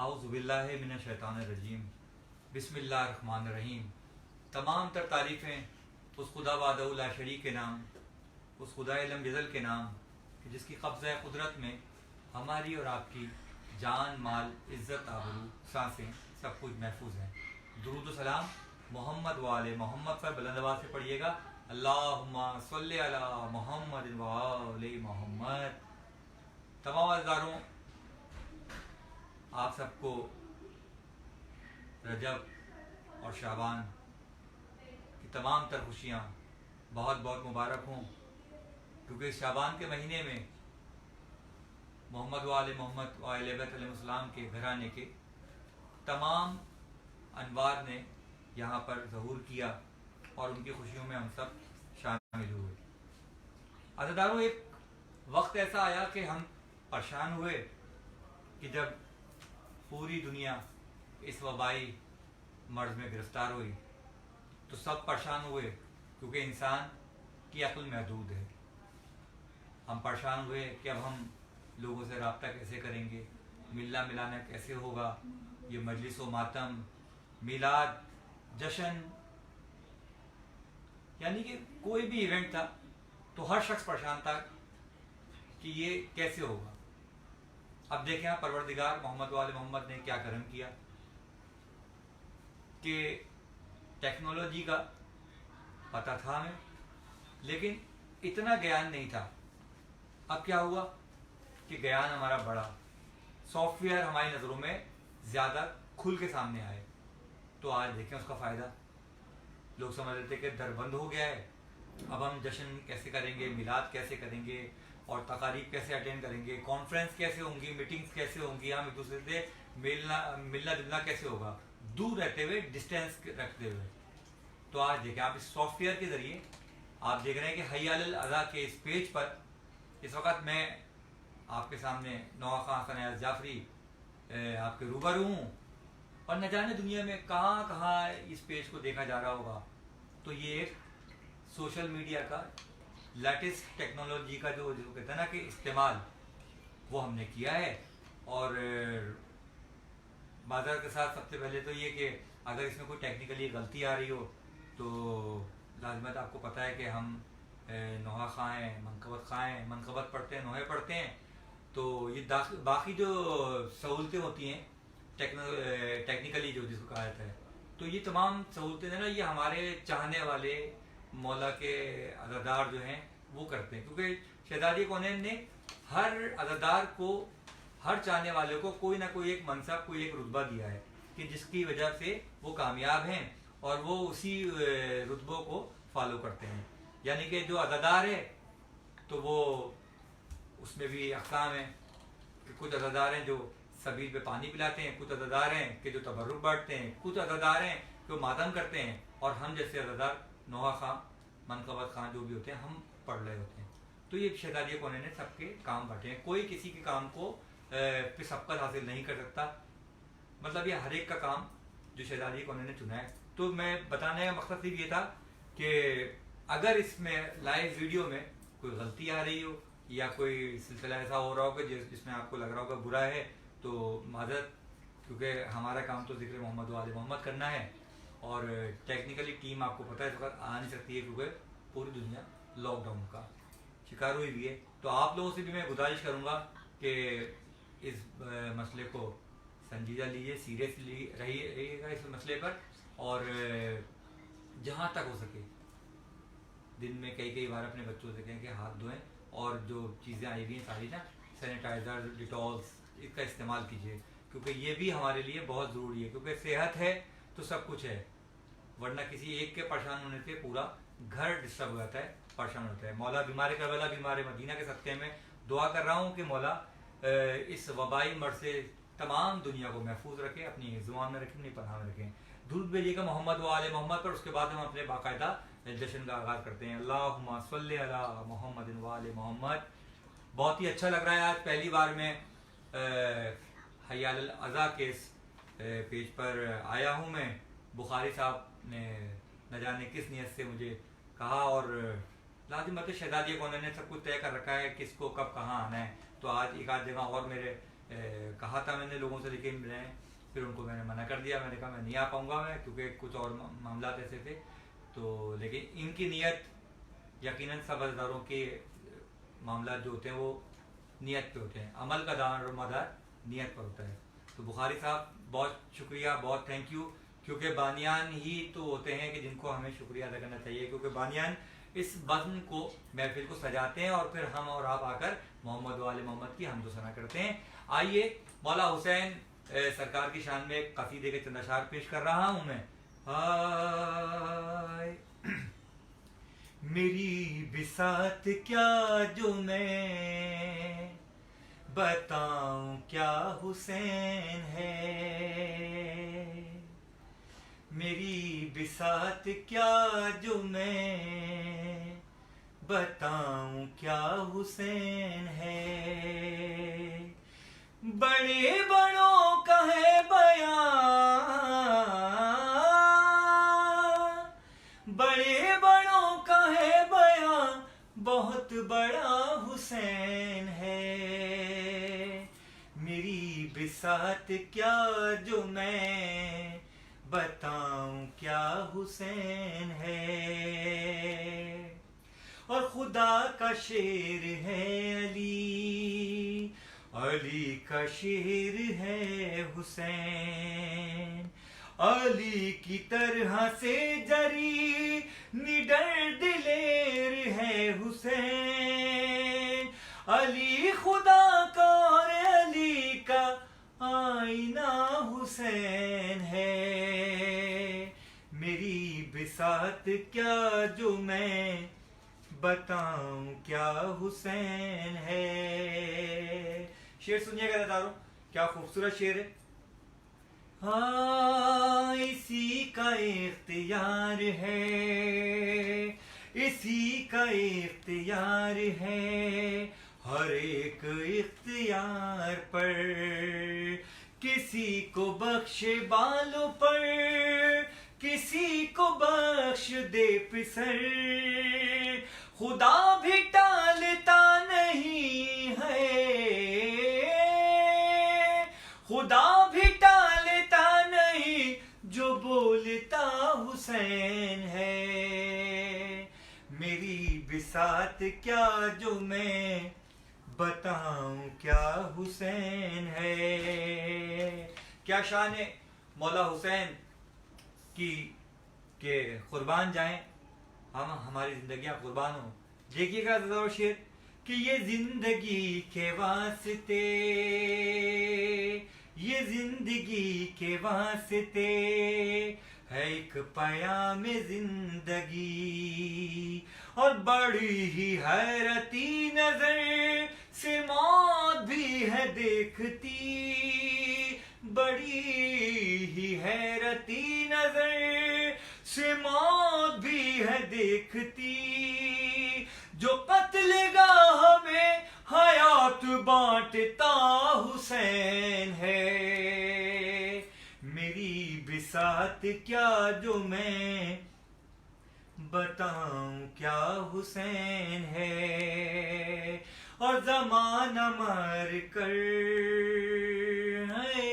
आऊज़ुबिल्लाहि मिनश्शैतानिर्रजीम बिस्मिल्लाहिर्रहमानिर्रहीम। तमाम तर तारीफ़ें उस खुदा वहदहू ला शरीक के नाम, उस खुदा लम यज़ल के नाम कि जिसकी कब्ज़ा कुदरत में हमारी और आपकी जान, माल, इज़्ज़त, आबरू, सांसें सब कुछ महफूज हैं। दुरूद व सलाम मोहम्मद व आले मोहम्मद पर बुलंद आवाज़ से पढ़िएगा। अल्लाहुम्मा सल्लि अला मोहम्मद व आले मोहम्मद। तमाम अज़दारों, आप सबको रजब और शाबान की तमाम तर खुशियाँ बहुत बहुत मुबारक हों, क्योंकि शाबान के महीने में मोहम्मद वाले मोहम्मद अहले बैत अलैहिस्सलाम के घराने के तमाम अनवार ने यहाँ पर ज़हूर किया और उनकी खुशियों में हम सब शामिल हुए। अज़दारों, एक वक्त ऐसा आया कि हम परेशान हुए कि जब पूरी दुनिया इस वबाई मर्ज़ में गिरफ़्तार हुई तो सब परेशान हुए, क्योंकि इंसान की अक्ल महदूद है। हम परेशान हुए कि अब हम लोगों से रब्ता कैसे करेंगे, मिलना मिलाना कैसे होगा, ये मजलिस व मातम, मिलाद, जश्न, यानी कि कोई भी इवेंट था तो हर शख्स परेशान था कि ये कैसे होगा। अब देखें आप, परवरदिगार मोहम्मद वाले मोहम्मद ने क्या करम किया कि टेक्नोलॉजी का पता था हमें, लेकिन इतना ज्ञान नहीं था। अब क्या हुआ कि ज्ञान हमारा बढ़ा, सॉफ्टवेयर हमारी नज़रों में ज़्यादा खुल के सामने आए। तो आज देखें उसका फ़ायदा। लोग समझ रहे थे कि दर बंद हो गया है, अब हम जश्न कैसे करेंगे, मिलाद कैसे करेंगे और तकारीब कैसे अटेंड करेंगे, कॉन्फ्रेंस कैसे होंगी, मीटिंग्स कैसे होंगी, हम एक दूसरे से मिलना जुलना कैसे होगा, दूर रहते हुए, डिस्टेंस रखते हुए। तो आज देखें आप, इस सॉफ्टवेयर के ज़रिए आप देख रहे हैं कि हय्या अलल अज़ा के इस पेज पर इस वक्त मैं आपके सामने नौहा खां हसन अयाज जाफरी आपके रूबरू हूँ, और न जाने दुनिया में कहाँ कहाँ इस पेज को देखा जा रहा होगा। तो ये एक सोशल मीडिया का लेटेस्ट टेक्नोलॉजी का जो कहते हैं ना कि इस्तेमाल, वो हमने किया है। और बाजार के साथ सबसे पहले तो ये कि अगर इसमें कोई टेक्निकली गलती आ रही हो तो लाजमत आपको पता है कि हम नौहा खां हैं, मनकबत खां हैं, मनकबत पढ़ते हैं, नोहे पढ़ते हैं। तो ये बाकी जो सहूलतें होती हैं टेक्निकली जो जिसको कहा जाता है, तो ये तमाम सहूलतें हैं ना, ये हमारे चाहने वाले मौला के अज़ादार जो हैं वो करते हैं, क्योंकि शहजादी कौनैन ने हर अज़ादार को, हर चाहने वाले को कोई ना कोई एक मनसब, कोई एक रुतबा दिया है कि जिसकी वजह से वो कामयाब हैं और वो उसी रुतबों को फॉलो करते हैं। यानी कि जो अज़ादार है तो वो उसमें भी अक़साम हैं कि कुछ अज़ादार हैं जो सबील पे पानी पिलाते हैं, कुछ अज़ादार हैं कि जो तबर्रुक बांटते हैं, कुछ अज़ादार हैं जो मातम करते हैं, और हम जैसे अज़ादार नौहा खां, मनकबत खां जो भी होते हैं, हम पढ़ रहे होते हैं। तो ये शहजादी कौनैन ने सबके काम बांटे हैं, कोई किसी के काम को पे सबकत हासिल नहीं कर सकता। मतलब ये हर एक का काम जो शहजादी कौनैन ने चुना है। तो मैं बताने का मकसद सिर्फ ये था कि अगर इसमें लाइव वीडियो में कोई गलती आ रही हो या कोई सिलसिला ऐसा हो रहा हो कि जिसमें आपको लग रहा होगा बुरा है, तो माजरत, क्योंकि हमारा काम तो ज़िक्र मोहम्मद वाले मोहम्मद करना है, और टेक्निकली टीम आपको पता है इस वक्त आ नहीं सकती है क्योंकि पूरी दुनिया लॉकडाउन का शिकार हुई भी है। तो आप लोगों से भी मैं गुजारिश करूँगा कि इस मसले को संजीदा लीजिए, सीरियसली रहिएगा इस मसले पर, और जहाँ तक हो सके दिन में कई बार अपने बच्चों से कहें कि हाथ धोएं, और जो चीज़ें आई हुई हैं सारी ना, सैनिटाइज़र, डिटॉल्स, इसका इस्तेमाल कीजिए, क्योंकि ये भी हमारे लिए बहुत ज़रूरी है। क्योंकि सेहत है तो सब कुछ है, वरना किसी एक के परेशान होने से पूरा घर डिस्टर्ब हो जाता है, परेशान होता है। मौला बीमार करबला, बीमार मदीना के सदक़े में दुआ कर रहा हूँ कि मौला इस वबाई मर्ज़ से तमाम दुनिया को महफूज रखें, अपनी ज़ुबान में रखें, अपनी पनाह में रखें। दुरूद भेजिएगा मोहम्मद व आले मोहम्मद पर। उसके बाद हम अपने बाकायदा जश्न का आगाज़ करते हैं। अल्लाहुम्मा सल्लि अला मोहम्मद व आले मोहम्मद। बहुत ही अच्छा लग रहा है, आज पहली बार मैं हय्या अलल अज़ा के इस पेज पर आया हूँ। मैं बुखारी साहब ने न जाने किस नियत से मुझे कहा, और लाजिमत शहजादी कौनैन ने सब कुछ तय कर रखा है किसको कब कहाँ आना है। तो आज एक आध जगह और मेरे कहा था मैंने लोगों से लेके मिले हैं, फिर उनको मैंने मना कर दिया, मैंने कहा मैं नहीं आ पाऊँगा मैं, क्योंकि कुछ और मामला ऐसे थे। तो लेकिन इनकी नीयत यकीनन सब अज़दारों के मामला जो होते हैं वो नीयत पे होते हैं, अमल का दार और मदार नीयत पर होता है। तो बुखारी साहब बहुत शुक्रिया, बहुत थैंक यू, क्योंकि बानियान ही तो होते हैं कि जिनको हमें शुक्रिया अदा करना चाहिए, क्योंकि बानियान इस बज़्म को, महफिल को सजाते हैं और फिर हम और आप आकर मोहम्मद वाले मोहम्मद की हमदो सना करते हैं। आइए मौला हुसैन सरकार की शान में एक कसीदे के चंद अशार पेश कर रहा हूँ मैं। हाय मेरी बिसात क्या जो मैं बताऊं क्या हुसैन है, मेरी बिसात क्या जो मैं बताऊं क्या हुसैन है। बड़े बड़ों का है बयान, बड़े बड़ों का है बयान, बहुत बड़ा हुसैन है। मेरी बिसात क्या जो मैं बताऊं क्या हुसैन है। और खुदा का शेर है अली, अली का शेर है हुसैन, अली की तरह से जरी निडर दिलेर है हुसैन। अली खुदा का और अली का आईना हुसैन है। मेरी बिसात क्या जो मैं बताऊं क्या हुसैन है। शेर सुनिएगा दादारों, क्या खूबसूरत शेर है। हाँ इसी का इख्तियार है, इसी का इख्तियार है, हर एक इख्तियार पर किसी को बख्शे बालों पर, किसी को बख्श दे पिसर, खुदा भी टालता नहीं है, खुदा भी टालता नहीं जो बोलता हुसैन है। मेरी बिसात क्या जो मैं बताऊं क्या हुसैन है। क्या शान है मौला हुसैन की के कुर्बान जाएं हम, हमारी जिंदगियां कुर्बान हो। देखिएगा ज़रा शेर कि ये जिंदगी के वास्ते, ये जिंदगी के वास्ते है एक पयाम जिंदगी, और बड़ी ही हैरती नजर से मौत भी है देखती, बड़ी ही हैरती नजर से मौत भी है देखती, जो कत्ल गाह में हयात बांटता हुसैन है। मेरी बिसात क्या जो मैं बताऊं क्या हुसैन है। और जमाना मार कर है,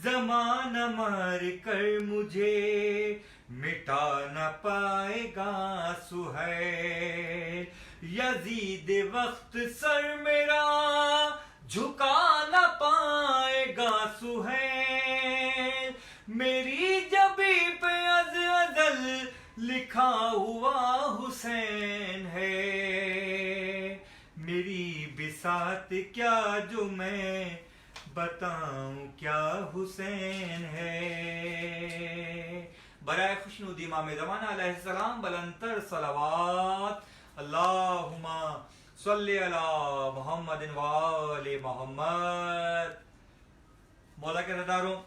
जमाना मार कर मुझे मिटा न पाएगा सुहैल, यजीद वक्त सर मेरा झुका न पाएगा सुहैल। मेरी जबी पे अज अजल लिखा हुआ हुसैन है। मेरी बिसात क्या जो मैं बताऊं क्या हुसैन है। बराए खुशनुदी इमाम ज़माना अलैहिस्सलाम बलंतर सलावत अल्लाहुम्मा सल्ली अला मुहम्मदिन व आले मोहम्मद। मौला के रज़ादारों,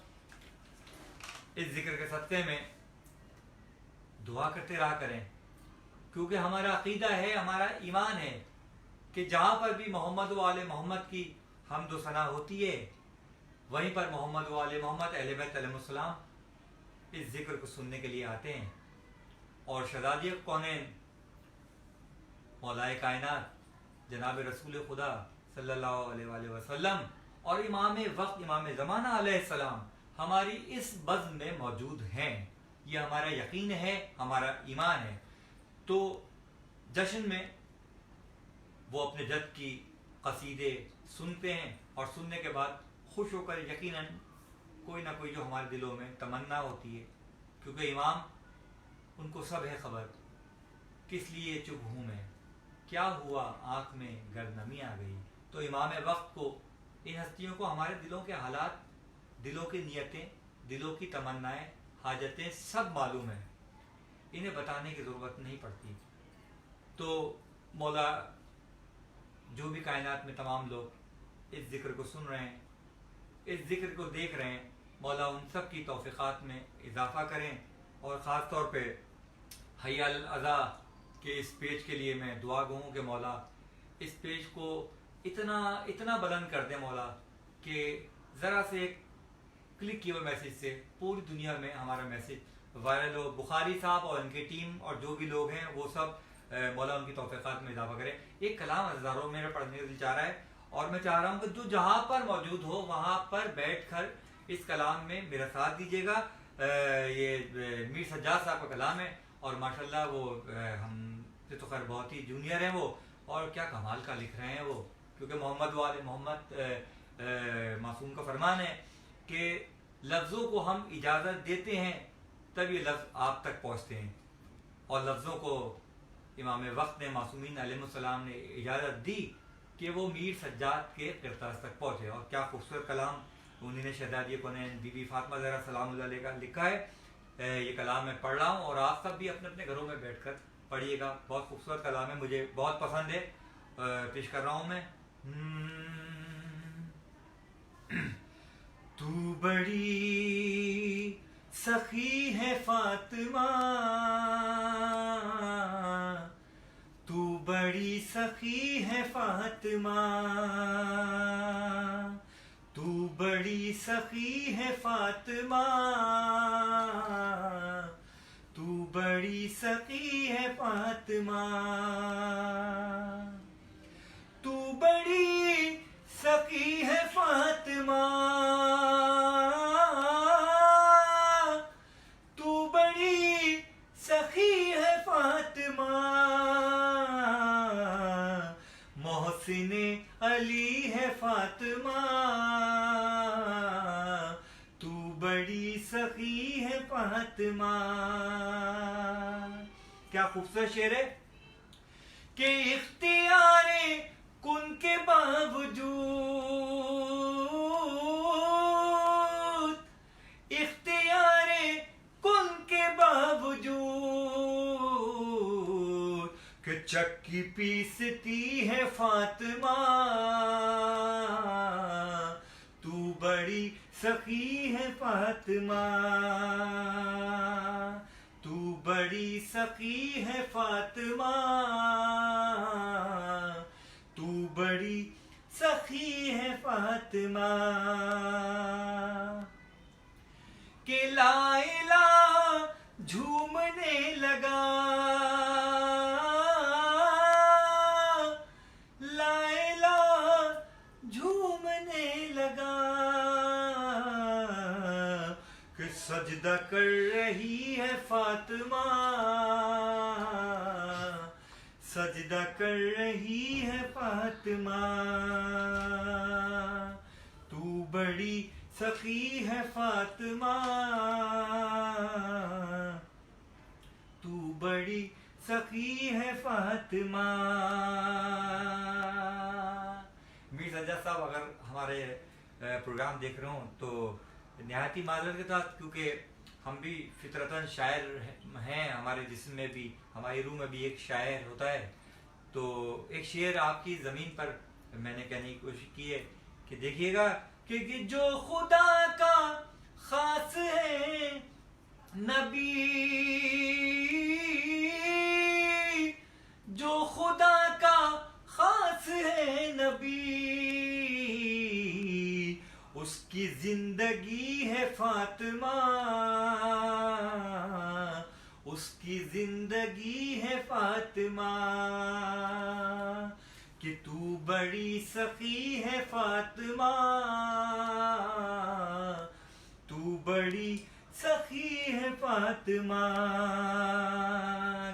इस जिक्र के सत्ते में दुआ करते रहा करें, क्योंकि हमारा अकीदा है, हमारा ईमान है कि जहाँ पर भी मोहम्मद व आले मोहम्मद की हम्द सना होती है, वहीं पर मोहम्मद व आले मोहम्मद अहले बैत अलैहिमुस्सलाम इस जिक्र को सुनने के लिए आते हैं। और शहज़ादी कौनैन मौलाए कायनात जनाब रसूल खुदा सल्लल्लाहु अलैहि वसल्लम और इमाम वक्त इमाम ज़माना अलैहिस्सलाम हमारी इस बज़्म में मौजूद हैं। ये हमारा यकीन है, हमारा ईमान है। तो जश्न में वो अपने जद की कसीदे सुनते हैं और सुनने के बाद खुश होकर यकीनन कोई ना कोई जो हमारे दिलों में तमन्ना होती है, क्योंकि इमाम उनको सब है खबर, किस लिए चुप हूँ मैं, क्या हुआ आँख में गर्दनमी आ गई। तो इमाम वक्त को, इन हस्तियों को हमारे दिलों के हालात, दिलों की नीयतें, दिलों की तमन्नाएं, हाजतें सब मालूम है, इन्हें बताने की ज़रूरत नहीं पड़ती। तो मौला जो भी कायनात में तमाम लोग इस ज़िक्र को सुन रहे हैं, इस ज़िक्र को देख रहे हैं, मौला उन सब की तौफ़ीक़ात में इजाफ़ा करें। और ख़ास तौर पे हय्या अल अज़ा के इस पेज के लिए मैं दुआ गो हूँ कि मौला इस पेज को इतना इतना बुलंद कर दे मौला कि ज़रा से एक क्लिक किए हुए मैसेज से पूरी दुनिया में हमारा मैसेज वायरल हो। बुखारी साहब और उनकी टीम और जो भी लोग हैं वो सब मौला उनकी तौफ़ीक़ात में इजाफ़ा करें। एक कलाम हज़ारों मेरा पढ़ने का दिल चाह रहा है और मैं चाह रहा हूँ कि जो जहाँ पर मौजूद हो वहाँ पर बैठ कर इस कलाम में मेरा साथ दीजिएगा। ये मीर सज्जाद साहब का कलाम है और माशाल्लाह वो हमसे तो खैर बहुत ही जूनियर हैं वो, और क्या कमाल का लिख रहे हैं वो, क्योंकि मोहम्मद वाले मोहम्मद मासूम का फरमान है कि लफ्ज़ों को हम इजाज़त देते हैं तब ये लफ्ज़ आप तक पहुँचते हैं, और लफ्ज़ों को इमाम वक्त ने, मासूमीन अलैहिस्सलाम ने इजाज़त दी कि वो मीर सज्जाद के किरतास तक पहुँचे। और क्या खूबसूरत कलाम उन्होंने शहजादी कौनैन बीबी फातिमा ज़हरा सलाम अलैहा का लिखा है। ये कलाम मैं पढ़ रहा हूँ और आप सब भी अपने अपने घरों में बैठकर पढ़िएगा। बहुत खूबसूरत कलाम है, मुझे बहुत पसंद है। पेश कर रहा हूँ मैं। तू बड़ी सखी है फातिमा, तू बड़ी सखी है फातिमा, तू बड़ी सखी है फातिमा, तू बड़ी सखी है फातिमा, तू बड़ी सखी है फातिमा, तू बड़ी सखी है फातिमा, मोहसिन अली है फातिमा, तू बड़ी सखी है फातिमा। क्या खूबसूरत शेर है कि इख्तियारे कुन के बावजूद, इख्तियारे कुन के बावजूद कि चक्की पीसती है फातिमा, तू बड़ी सखी है फातिमा, तू बड़ी सखी है फातिमा, तू बड़ी सखी है फातिमा। के लाइला झूमने लगा, लाइला झूमने लगा कि सजदा कर रही है फातिमा, सजदा कर रही है फातिमा, तू बड़ी सखी है फातिमा, तू बड़ी सखी है फातिमा। मीर सज्जाद साहब अगर हमारे प्रोग्राम देख रहे हो तो निहायती माजरत के साथ, क्योंकि हम भी फितरतन शायर हैं, हमारे जिस्म में भी, हमारी रूह में भी एक शायर होता है। तो एक शेर आपकी ज़मीन पर मैंने कहने की कोशिश की है कि देखिएगा कि जो खुदा का खास है नबी, जो खुदा का खास है नबी, उसकी जिंदगी है फातिमा, उसकी जिंदगी है फातिमा, कि तू बड़ी सखी है फातिमा, तू बड़ी सखी है फातिमा।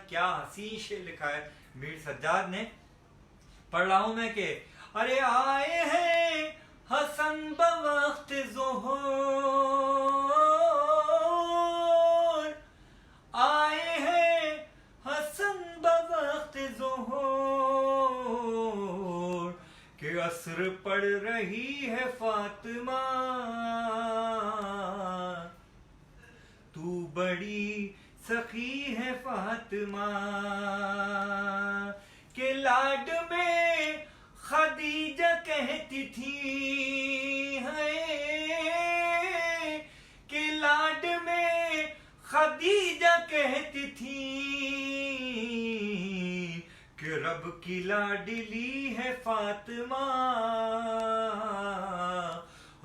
क्या हसीन शेर लिखा है मीर सज्जाद ने। पढ़ रहा हूं मैं कि अरे आए हैं हसन बवक्त ज़ोहर, आए हैं हसन बवक्त ज़ोहर, के असर पड़ रही है फातिमा, तू बड़ी सखी है फातिमा। के लाड में खदीजा कहती थी है, के लाड में खदीजा कहती थी कि रब की लाडली है फातिमा,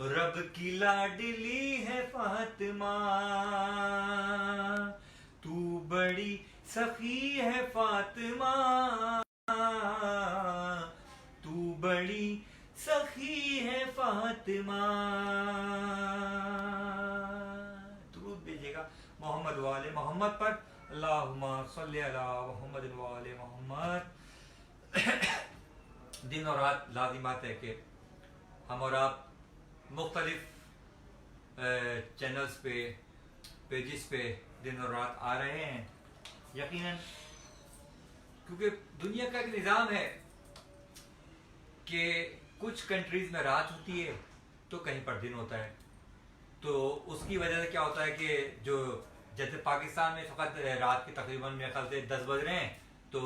रब की लाडली है फातिमा, तू बड़ी सखी है फातिमा, तू बड़ी सखी है फातिमा। दुरूद भेजिएगा मोहम्मद वाले मोहम्मद पर, अल्लाहुम्मा सल्ली अला मुहम्मद वाले मोहम्मद। दिन और रात लाज़िम बात है कि हम और आप मुख्तलिफ चैनल्स पे, पेजेस पे दिन और रात आ रहे हैं, यकीनन क्योंकि दुनिया का एक निज़ाम है कि कुछ कंट्रीज़ में रात होती है तो कहीं पर दिन होता है। तो उसकी वजह से क्या होता है कि जो जैसे पाकिस्तान में इस वक्त रात के तकरीबन मेरे ख्याल से 10 बज रहे हैं, तो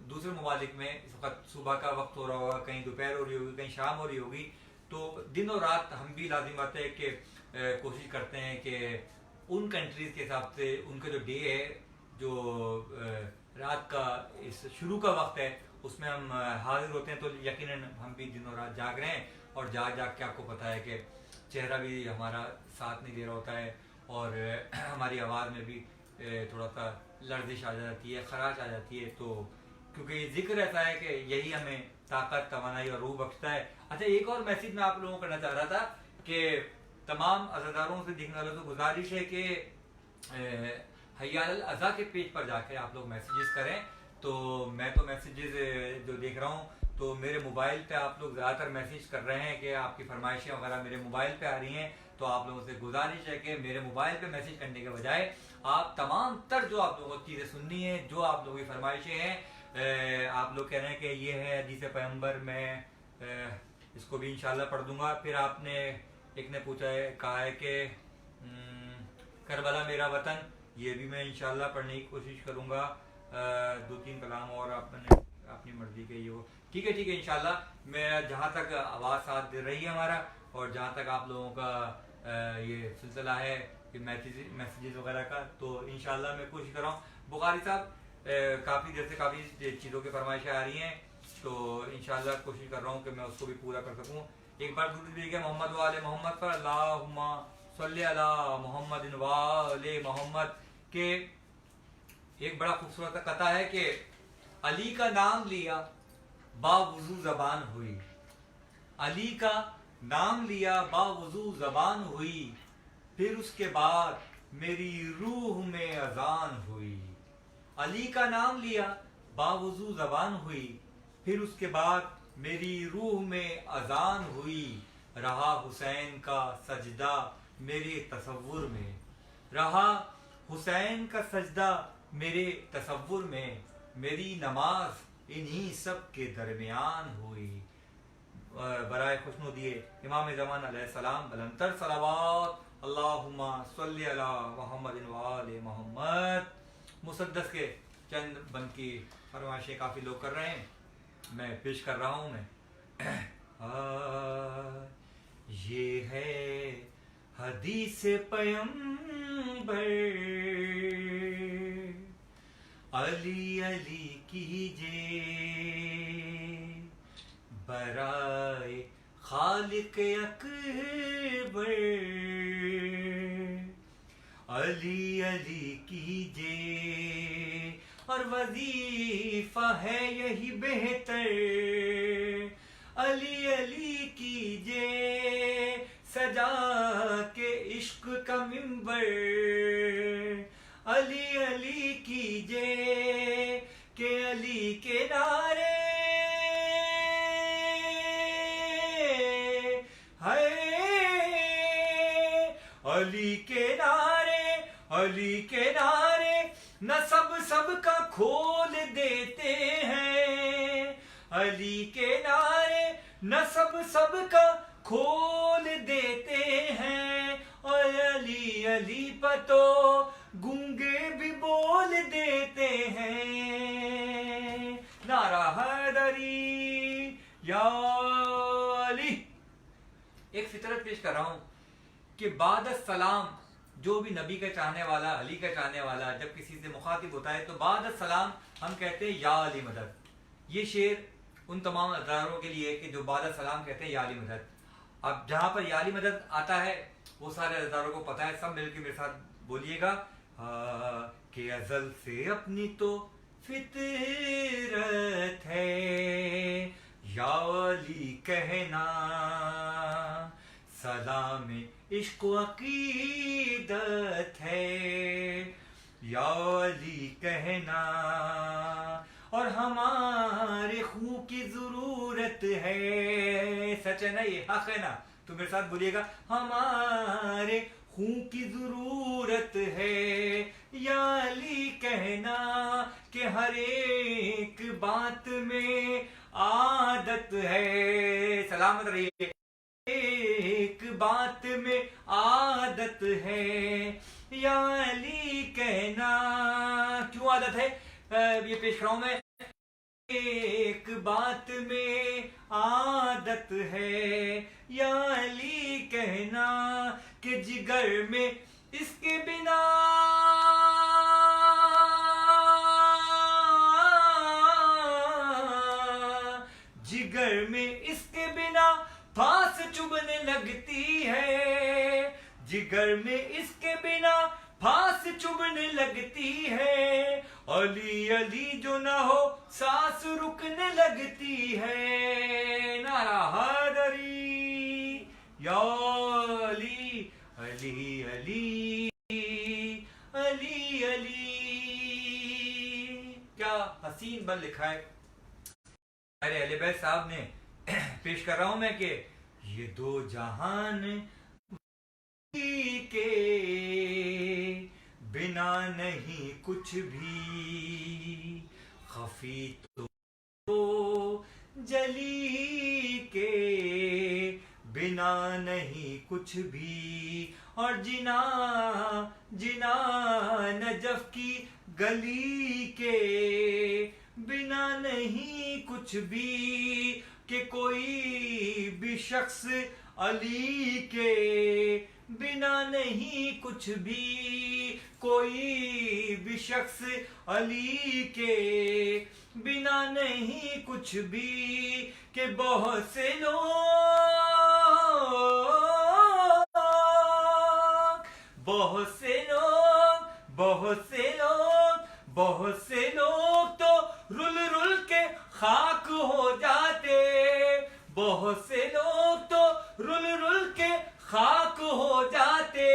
दूसरे ममालिक में इस वक्त सुबह का वक्त हो रहा होगा, कहीं दोपहर हो रही होगी, कहीं शाम हो रही होगी। तो दिन और रात हम भी लाजिम बात है कि कोशिश करते हैं कि उन कंट्रीज़ के हिसाब से उनका जो डे है, जो रात का इस शुरू का वक्त है, उसमें हम हाजिर होते हैं। तो यकीनन हम भी दिन और रात जाग रहे हैं, और जाग जाग के आपको पता है कि चेहरा भी हमारा साथ नहीं दे रहा होता है, और हमारी आवाज़ में भी थोड़ा सा लर्जिश आ जाती है, खराश आ जाती है। तो क्योंकि जिक्र ऐसा है कि यही हमें ताकत, तवानाई और रूह बख्शता है। अच्छा, एक और मैसेज मैं आप लोगों को करना चाह रहा था कि तमाम अज़ादारों से, देखने वालों से गुजारिश है कि हय्याल अज़ा के पेज पर जाकर आप लोग मैसेजेस करें। तो मैं तो मैसेजेस जो देख रहा हूँ, तो मेरे मोबाइल पे आप लोग ज़्यादातर मैसेज कर रहे हैं कि आपकी फरमाइशें वगैरह मेरे मोबाइल पे आ रही हैं। तो आप लोगों से गुजारिश है कि मेरे मोबाइल पे मैसेज करने के बजाय आप तमाम तर जो आप लोगों को चीज़ें सुननी है, जो आप लोगों की फरमाइशें हैं, आप लोग कह रहे हैं कि ये है हदीस पैगंबर, मैं इसको भी इंशाल्लाह पढ़ दूंगा। फिर आपने एक ने पूछा है, कहा है कि करबला मेरा वतन, ये भी मैं इंशाल्लाह पढ़ने की कोशिश करूंगा। 2-3 कलाम और आपने अपनी मर्जी के ये वो, ठीक है इंशाल्लाह। मैं जहाँ तक आवाज़ साथ दे रही है हमारा, और जहाँ तक आप लोगों का ये सिलसिला है कि मैसेजेस वगैरह का, तो इंशाल्लाह मैं कोशिश कर रहा हूँ। बुखारी साहब काफ़ी देर से काफ़ी चीज़ों की फरमाइशें आ रही हैं, तो इंशाल्लाह कोशिश कर रहा हूँ कि मैं उसको भी पूरा कर सकूँ। एक बार दूसरी तरीके मोहम्मद वाले मोहम्मद पर, अल्लाहुम्मा सल्ली अला मुहम्मद वाले मोहम्मद के एक बड़ा खूबसूरत कथा है कि अली का नाम लिया बावुजू जबान हुई, अली का नाम लिया बावुजू जबान हुई, फिर उसके बाद मेरी रूह में अजान हुई। अली का नाम लिया बावुजू जबान हुई, फिर उसके बाद मेरी रूह में अजान हुई। रहा हुसैन का सजदा मेरे तसव्वुर में, रहा हुसैन का सजदा मेरे तसव्वुर में, मेरी नमाज इन्हीं सब के दरमियान हुई। बराए खुशनुदी इमाम ज़मान अलैहिस्सलाम बुलंदतर सलावत, अल्लाहुम्मा सल्ली अला मुहम्मद वाले मोहम्मद। मुसद्दस के चंद बंद की फरमाइशें काफ़ी लोग कर रहे हैं, मैं पेश कर रहा हूँ। मैं ये है हदीस पैगंबर, अली अली कीजिए बराए खालिक अकबर, अली अली कीजिए और वजीफा है यही बेहतर। अली अली कीजिए सजा के इश्क का मिंबर, अली अली कीजिए के अली के नारे अली के नारे, अली के नारे न सब का खोल देते हैं। अली के नारे न सब का खोल देते हैं। और अली अली पतो गूंगे भी बोल देते हैं। नारा हैदरी या अली। एक फितरत पेश कर रहा हूं कि बाद सलाम, जो भी नबी का चाहने वाला, अली का चाहने वाला जब किसी से मुखातिब होता है तो बाद सलाम हम कहते हैं या अली मदद। ये शेर उन तमाम अज़ारों के लिए कि जो बाद सलाम कहते हैं या अली मदद। अब जहां पर या अली मदद आता है वो सारे अज़ारों को पता है, सब मिलकर मेरे साथ बोलिएगा कि अज़ल से अपनी तो फितरत है या अली कहना, सलाम इश्क अकीदत है या अली कहना। और हमारे खून की जरूरत है, सच है ना, ये हक है ना, तो मेरे साथ बोलिएगा हमारे खून की जरूरत है या अली कहना कि हर एक बात में आदत है। सलामत रहिए। एक बात में आदत है या अली कहना। क्यों आदत है ये पेश कराऊं मैं। एक बात में आदत है या अली कहना कि जिगर में इसके बिना जिगर में इसके बिना फांस चुभने लगती है। जिगर में इसके बिना फांस चुभने लगती है। अली अली जो ना हो सांस रुकने लगती है। नारा हैदरी या अली अली अली अली अली। क्या हसीन बल लिखा है अरे अली बैत साहब ने। पेश कर रहा हूं मैं कि ये दो जहान के बिना नहीं कुछ भी, खफी तो जली के बिना नहीं कुछ भी। और जिना जिना नजफ की गली के बिना नहीं कुछ भी। कि कोई भी शख्स अली के बिना नहीं कुछ भी। कोई भी शख्स अली के बिना नहीं कुछ भी। कि बहुत से लोग तो रुल रुल के खाक हो जाते। बहुत से लोग तो रुल रुल के खाक हो जाते।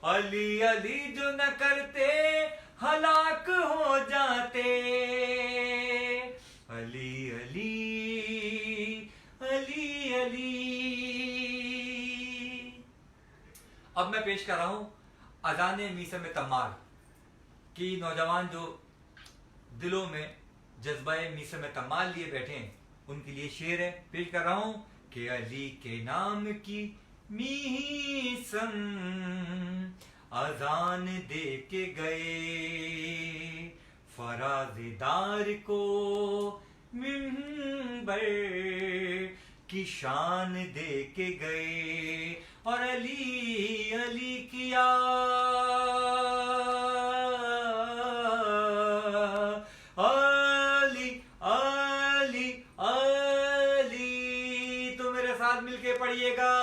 अली अली जो न करते हलाक हो जाते। अली अली अली अली। अब मैं पेश कर रहा हूं अजाने मीसम तम्मार कि नौजवान जो दिलों में जज्बाए मीसम तम्माल लिए बैठे हैं उनके लिए शेर है। पेश कर रहा हूं कि अली के नाम की मीसम अजान दे के गए। फराज़दार को मिंबर की शान दे के गए। और अली अली किया अली अली अली। तो मेरे साथ मिलके पढ़िएगा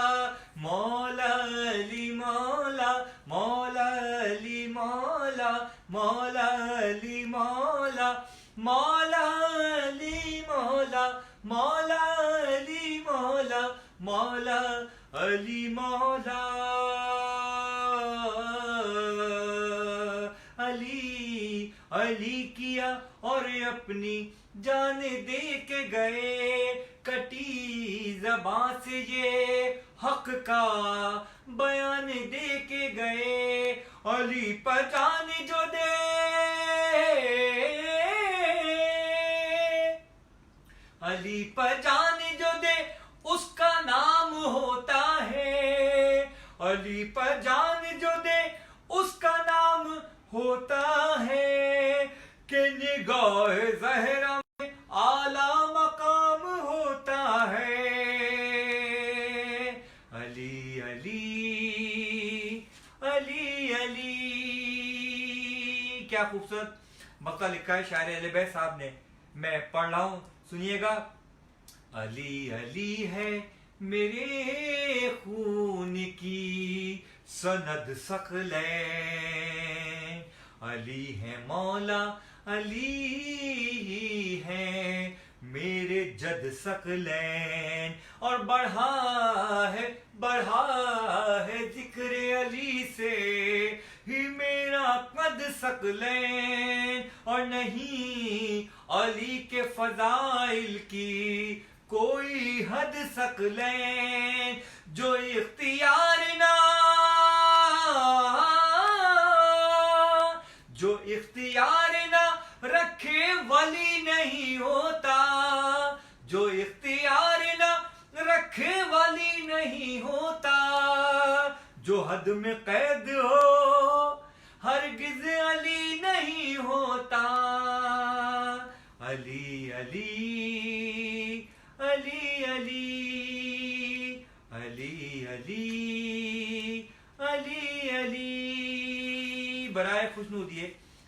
मौला अली मौला, मौला अली मौला, मौला अली मौला, मौला अली मौला, मौला अली मौला, मौला अली मौला, अली अली किया और अपनी जान दे के गए, कटी ज़बां से ये हक का बयान दे के गए, अली पर जान जो दे, अली पर जान जो दे उसका नाम होता है, अली पर जान जो दे उसका नाम होता है, कि निगाह ज़हरा में आला मकाम होता है, अली अली अली अली। क्या खूबसूरत मक्ता लिखा है शायर अहले बैत साहब ने, मैं पढ़ रहा हूं, सुनिएगा। अली अली है मेरे खून की सनद सकलैन, अली है मौला, अली है मेरे जद सकलैन, और बढ़ा है जिक्र अली से ही मेरा कद सकलैन, और नहीं अली के फजाइल की कोई हद सकलैन, जो इख्तियार ना, जो इख्तियार ना रखे वली नहीं होता, जो इख्तियार ना रखे वली नहीं होता, जो हद में कैद हो हरगिज अली नहीं होता, अली अली अली अली अली अली अली अली। बराए खुशनूदिये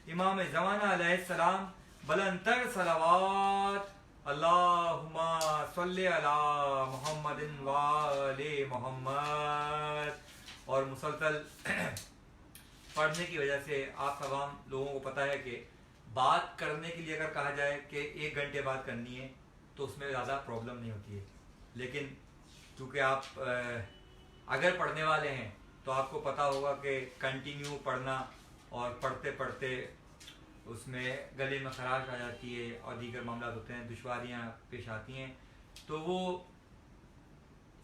इमाम ज़माना अलैहिस्सलाम बुलंदतर सलावत, अल्लाहुम्मा सल्ली अला मुहम्मदिन व आले मुहम्मद। और मुसलसल पढ़ने की वजह से आप तमाम लोगों को पता है कि बात करने के लिए अगर कहा जाए कि 1 घंटे बात करनी है तो उसमें ज़्यादा प्रॉब्लम नहीं होती है, लेकिन चूँकि आप अगर पढ़ने वाले हैं तो आपको पता होगा कि कंटिन्यू पढ़ना और पढ़ते पढ़ते उसमें गले में खराश आ जाती है और दीगर मामला होते हैं, दुश्वारियाँ पेश आती हैं, तो वो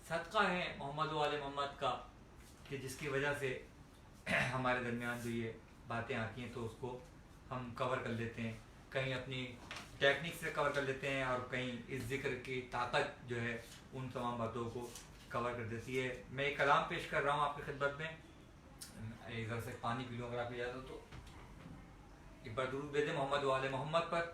सदका है मोहम्मद वाले मोहम्मद का कि जिसकी वजह से हमारे दरमियान जो ये बातें आती हैं तो उसको हम कवर कर लेते हैं, कहीं अपनी टेक्निक से कवर कर लेते हैं और कहीं इस जिक्र की ताकत जो है उन तमाम बातों को कवर कर देती है। मैं एक कलाम पेश कर रहा हूँ आपकी खिदमत में, इधर से पानी पी लो अगर आप इजाज़त हो तो, एक बार दुरूद भेजें मोहम्मद वाले मोहम्मद पर।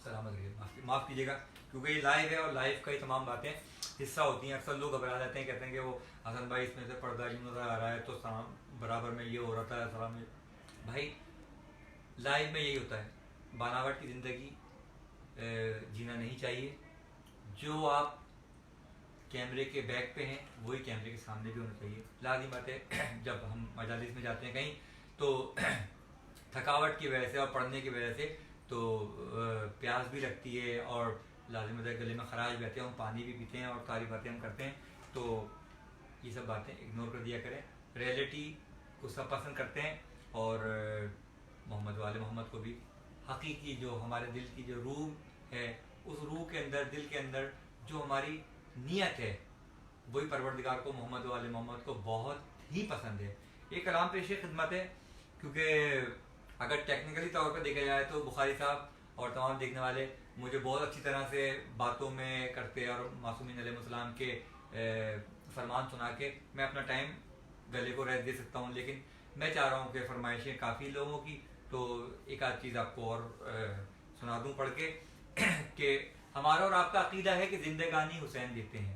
सलामत रहिए, माफ़ कीजिएगा क्योंकि ये लाइव है और लाइव का ही तमाम बातें हिस्सा होती हैं। अक्सर लोग घबरा जाते हैं, कहते हैं कि वो हसन भाई इसमें से पर्दा यूँ नज़र आ रहा है तो सलाम बराबर में ये हो रहा था सलाम में। भाई लाइव में यही होता है, बनावट की ज़िंदगी जीना नहीं चाहिए। जो आप कैमरे के बैक पे हैं वही कैमरे के सामने भी होना चाहिए। लाज़िम बात है जब हम मजालिस में जाते हैं कहीं तो थकावट की वजह से और पढ़ने की वजह से तो प्यास भी लगती है और लाजिम है गले में खराश भी आते हैं, हम पानी भी पीते हैं और सारी बातें हम करते हैं, तो ये सब बातें इग्नोर कर दिया करें। रियलिटी को सब पसंद करते हैं और मोहम्मद वाले मोहम्मद को भी हकीकी जो हमारे दिल की जो रूह है उस रूह के अंदर, दिल के अंदर जो हमारी नीयत है वही परवरदिगार को मोहम्मद वाले मोहम्मद को बहुत ही पसंद है। एक कलाम पेश खिदमत है क्योंकि अगर टेक्निकली तौर पर देखा जाए तो बुखारी साहब और तमाम देखने वाले मुझे बहुत अच्छी तरह से बातों में करते हैं और मासूमीन अलैहिस्सलाम के फरमान सुना के मैं अपना टाइम गले को रेस्ट दे सकता हूँ, लेकिन मैं चाह रहा हूँ कि फरमाइशें काफ़ी लोगों की, तो एक आध चीज़ आपको और सुना दूँ पढ़ के कि हमारा और आपका अकीदा है कि जिंदगानी हुसैन देते हैं।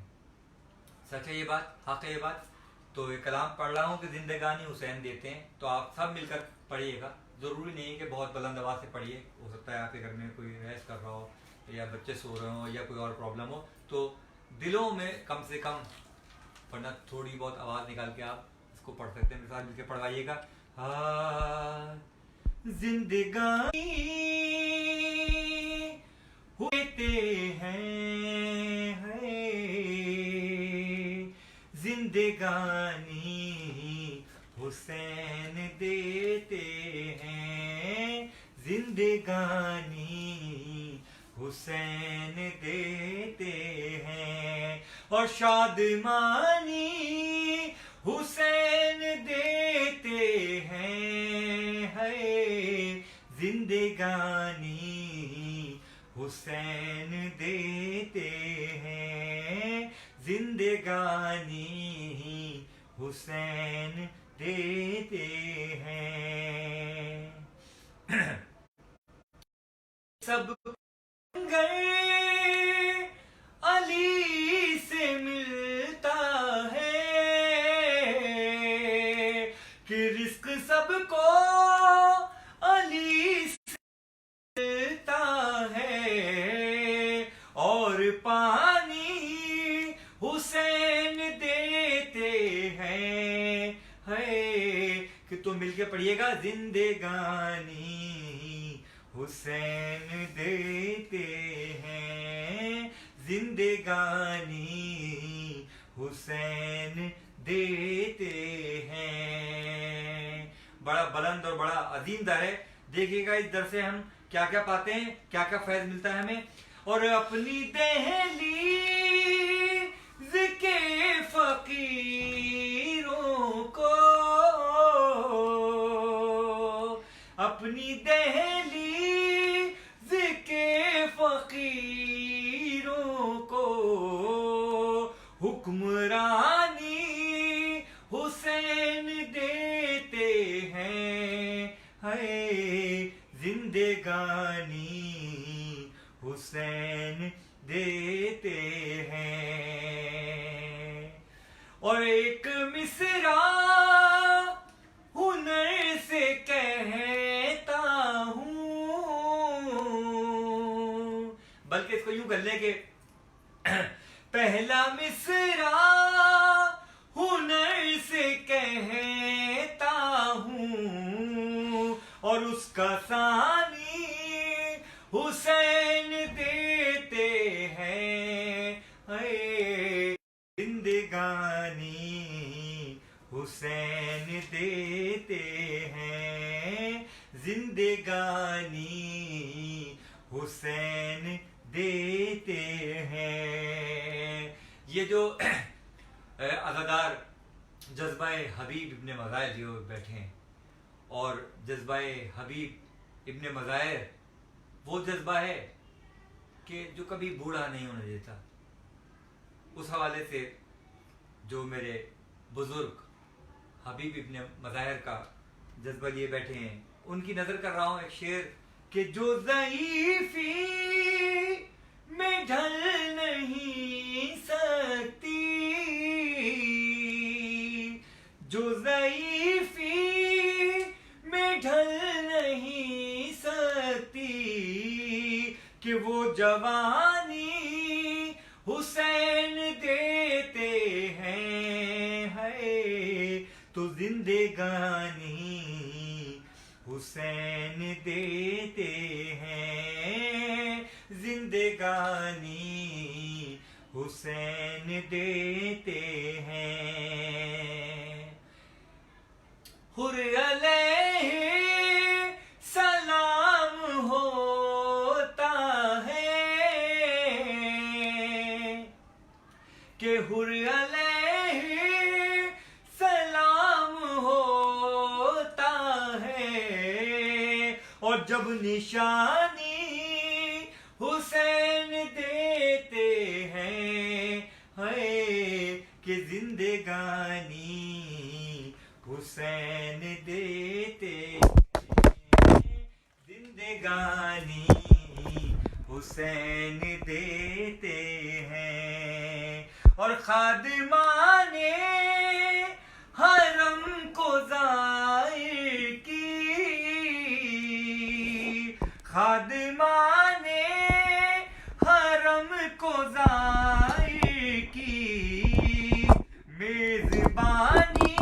सच है ये बात, हक है ये बात। तो ये कलाम पढ़ रहा हूँ कि जिंदगानी हुसैन देते हैं, तो आप सब मिलकर पढ़िएगा। ज़रूरी नहीं है कि बहुत बुलंद आवाज़ से पढ़िए, हो सकता है आपके घर में कोई रहस कर रहा हो या बच्चे सो रहे हो या कोई और प्रॉब्लम हो, तो दिलों में कम से कम वरना थोड़ी बहुत आवाज़ निकाल के आप इस इसको पढ़ सकते हैं, मेरे साथ मिलकर पढ़वाइएगा। जिंदगानी होते हैं, जिंदगानी हुसैन देते हैं, जिंदगानी हुसैन देते हैं, और शादमानी हुसैन देते हैं, जिंदगानी हुसैन देते हैं, जिंदगानी हुसैन देते हैं। सब अली से मिलता है कि रिस्क सबको अली से मिलता है, और पानी हुसैन देते हैं, कि तो मिलके पढ़िएगा। जिंदगानी हुसैन देते हैं, जिंदगानी हुसैन देते हैं। बड़ा बुलंद और बड़ा अजीम दर है। देखिएगा इस दर से हम क्या क्या पाते हैं, क्या क्या फैज़ मिलता है हमें। और अपनी दहलीज़ के फकीरों को, अपनी दहलीज़ के फकीरों को हुक्मरानी हुसैन देते हैं, जिंदगानी हुसैन देते हैं। और एक मिसरा हुनर से कहता हूँ, बल्कि इसको यूं कर ले कि पहला मिसरा हुनर से कहता हूँ, और उसका सानी हुसैन देते हैं, जिंदगानी हुसैन देते हैं, जिंदगानी हुसैन देते हैं। ये जो अज़ादार जज्बाए हबीब इब्ने मज़ाहिर जो बैठे हैं, और जज्बाए हबीब इब्ने मज़ाहिर वो जज्बा है कि जो कभी बूढ़ा नहीं होने देता। उस हवाले से जो मेरे बुजुर्ग हबीब इब्ने मज़ाहिर का जज्बा लिए बैठे हैं, उनकी नज़र कर रहा हूँ एक शेर कि जो ज़ईफ़ी में ढल नहीं सकती, जो ज़ईफ़ी में ढल नहीं सकती, कि वो जवानी हुसैन देते हैं, तो जिंदगानी हुसैन देते हैं, जिंदगानी हुसैन देते हैं। हुर अलैहि सलाम होता है कि हुर अलैहि सलाम होता है, और जब निशानी हुसैन देते हैं, कि जिंदगानी हुसैन देते हैं, जिंदगानी हुसैन देते हैं। और खादिमाने हरम को ज़ाहिर की, खादिमाने हरम को ज़ाहिर की, मेज़बानी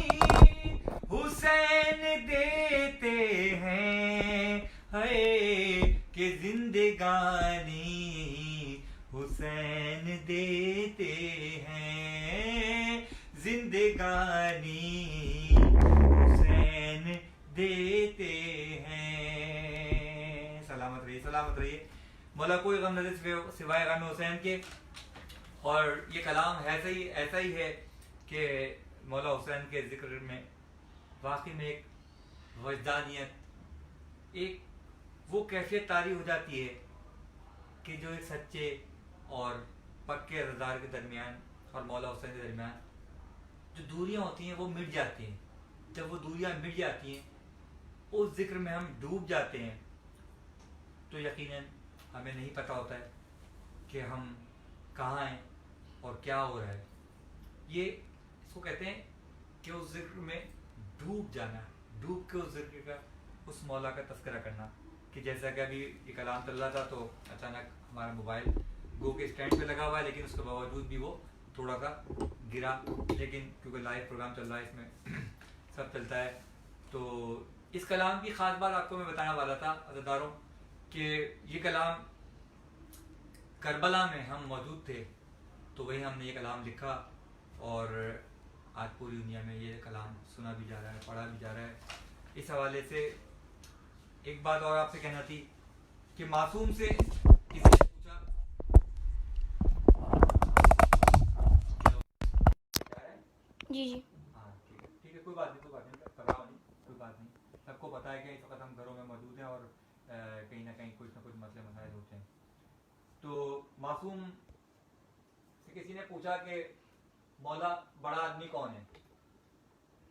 हुसैन देते हैं, है कि जिंदगानी हुसैन देते हैं, जिंदगानी हुसैन देते हैं। सलामत रहिए, सलामत रहिए। मौला कोई गम नजर सिवाय गम हुसैन के। और ये कलाम ऐसा ही है कि मौला हुसैन के जिक्र में वाकई में एक वजदानियत, एक वो कैफियत तारी हो जाती है कि जो एक सच्चे और पक्के रज़ादार के दरमियान और मौला हुसैन के दरमियान जो दूरियां होती हैं वो मिट जाती हैं। जब वो दूरियां मिट जाती हैं, उस जिक्र में हम डूब जाते हैं, तो यकीनन हमें नहीं पता होता है कि हम कहाँ हैं और क्या हो रहा है। ये इसको कहते हैं कि उस जिक्र में डूब जाना, डूब के उस जिक्र का, उस मौला का तस्करा करना। कि जैसा कि अभी ये कलाम चल रहा था तो अचानक हमारा मोबाइल गो के स्टैंड पे लगा हुआ है, लेकिन उसके बावजूद भी वो थोड़ा सा गिरा, लेकिन क्योंकि लाइव प्रोग्राम चल रहा है इसमें सब चलता है। तो इस कलाम की ख़ास बात आपको मैं बताने वाला था अज़ीज़दारों कि ये कलाम करबला में हम मौजूद थे, तो वही हमने ये कलाम लिखा और आज पूरी दुनिया में ये कलाम सुना भी जा रहा है, पढ़ा भी जा रहा है। इस हवाले से एक बात और आपसे कहना थी कि मासूम से किसी ने पूछा, जी जी हाँ ठीक है, कोई बात नहीं, घबराओ नहीं, कोई बात नहीं। सबको पता है कि इस वक्त हम घरों में मौजूद हैं और कहीं ना कहीं कुछ ना कुछ मसले मसाइल होते हैं। तो मासूम से किसी ने पूछा कि मौला बड़ा आदमी कौन है,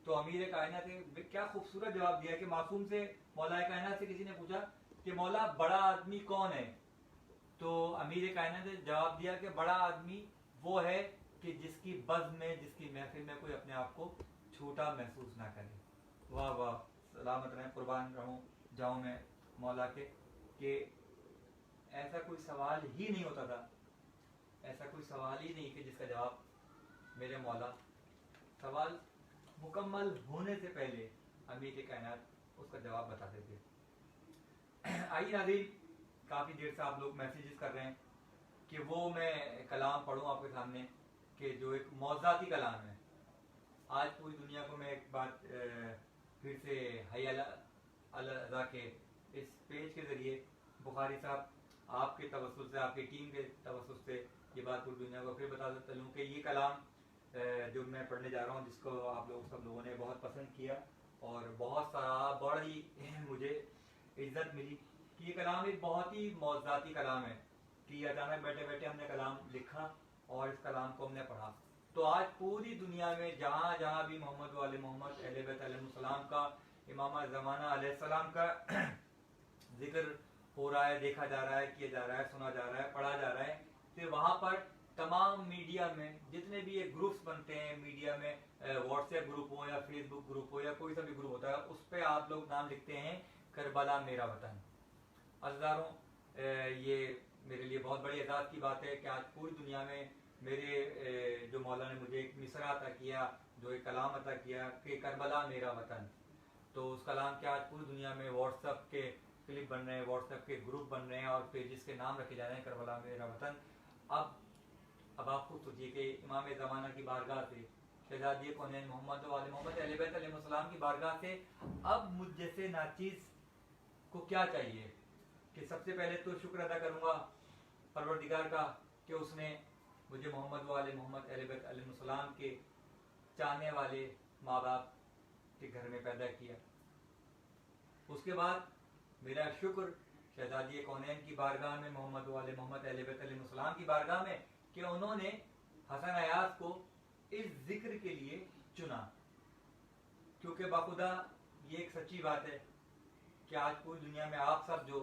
तो अमीर कायनात ने क्या खूबसूरत जवाब दिया कि मासूम से मौला कायनात से किसी ने पूछा कि मौला बड़ा आदमी कौन है, तो अमीर कायनात ने जवाब दिया कि बड़ा आदमी वो है कि जिसकी बज़्म में, जिसकी महफिल में कोई अपने आप को छोटा महसूस ना करे। वाह वाह, सलामत रहें, कुर्बान रहूं जाऊं मैं मौला के कि ऐसा कोई सवाल ही नहीं होता था, ऐसा कोई सवाल ही नहीं कि जिसका जवाब मेरे मौला सवाल मुकम्मल होने से पहले अमीर कायनात उसका जवाब बताते थे। आइए नाज़रीन, काफ़ी देर से आप लोग मैसेजेस कर रहे हैं कि वो मैं कलाम पढ़ूं आपके सामने कि जो एक मौज़ाती कलाम है। आज पूरी दुनिया को मैं एक बात फिर से हय अला के इस पेज के ज़रिए बुखारी साहब आपके तवस्सुल से, आपकी टीम के तवस्सुल से ये बात पूरी दुनिया को फिर बता चलूँ कि ये कलाम जो मैं पढ़ने जा रहा हूँ, जिसको आप लोग सब लोगों ने बहुत पसंद किया और बहुत सारा बड़ी मुझे इज्जत मिली कि ये कलाम एक बहुत ही मौज़ाती कलाम है कि अचानक बैठे बैठे हमने कलाम लिखा और इस कलाम को हमने पढ़ा। तो आज पूरी दुनिया में जहाँ जहाँ भी मोहम्मद वाले मोहम्मद अहले बैत अलैहिस्सलाम का, इमाम ज़माना अलैहिस्सलाम का जिक्र हो रहा है, देखा जा रहा है, किया जा रहा है, सुना जा रहा है, पढ़ा जा रहा है, फिर वहाँ पर तमाम मीडिया में जितने भी ये ग्रुप्स बनते हैं, मीडिया में व्हाट्सएप ग्रुप हो या फेसबुक ग्रुप हो या कोई सा भी ग्रुप होता है, उस पर आप लोग नाम लिखते हैं करबला मेरा वतन। अज़ीज़दारों, ये मेरे लिए बहुत बड़ी एजाज़ की बात है कि आज पूरी दुनिया में मेरे जो मौला ने मुझे एक मिसरा अता किया, जो एक कलाम अता किया कि करबला मेरा वतन, तो उस कलाम के आज पूरी दुनिया में व्हाट्सएप के क्लिप बन रहे हैं, व्हाट्सएप के ग्रुप बन रहे हैं और पेजेस के नाम रखे जा रहे हैं करबला मेरा वतन। अब आप खुद सोचिए कि इमाम ज़माना की बारगाह से, शहज़ादी कौनैन मोहम्मद वाले मोहम्मद अहले बैत अलैहिस्सलाम की बारगाह से अब मुझ जैसे नाचीज़ को क्या चाहिए कि सबसे पहले तो शुक्र अदा करूँगा परवरदिगार का कि उसने मुझे मोहम्मद वाले मोहम्मद अहले बैत अलैहिस्सलाम के चाहने वाले माँ बाप के घर में पैदा किया। उसके बाद मेरा शुक्र शहज़ादी कौनैन की बारगाह में, मोहम्मद वाले मोहम्मद अहले बैत अलैहिस्सलाम की बारगाह में कि उन्होंने हसन अयाज को इस जिक्र के लिए चुना, क्योंकि बाखुदा ये एक सच्ची बात है कि आज पूरी दुनिया में आप सब जो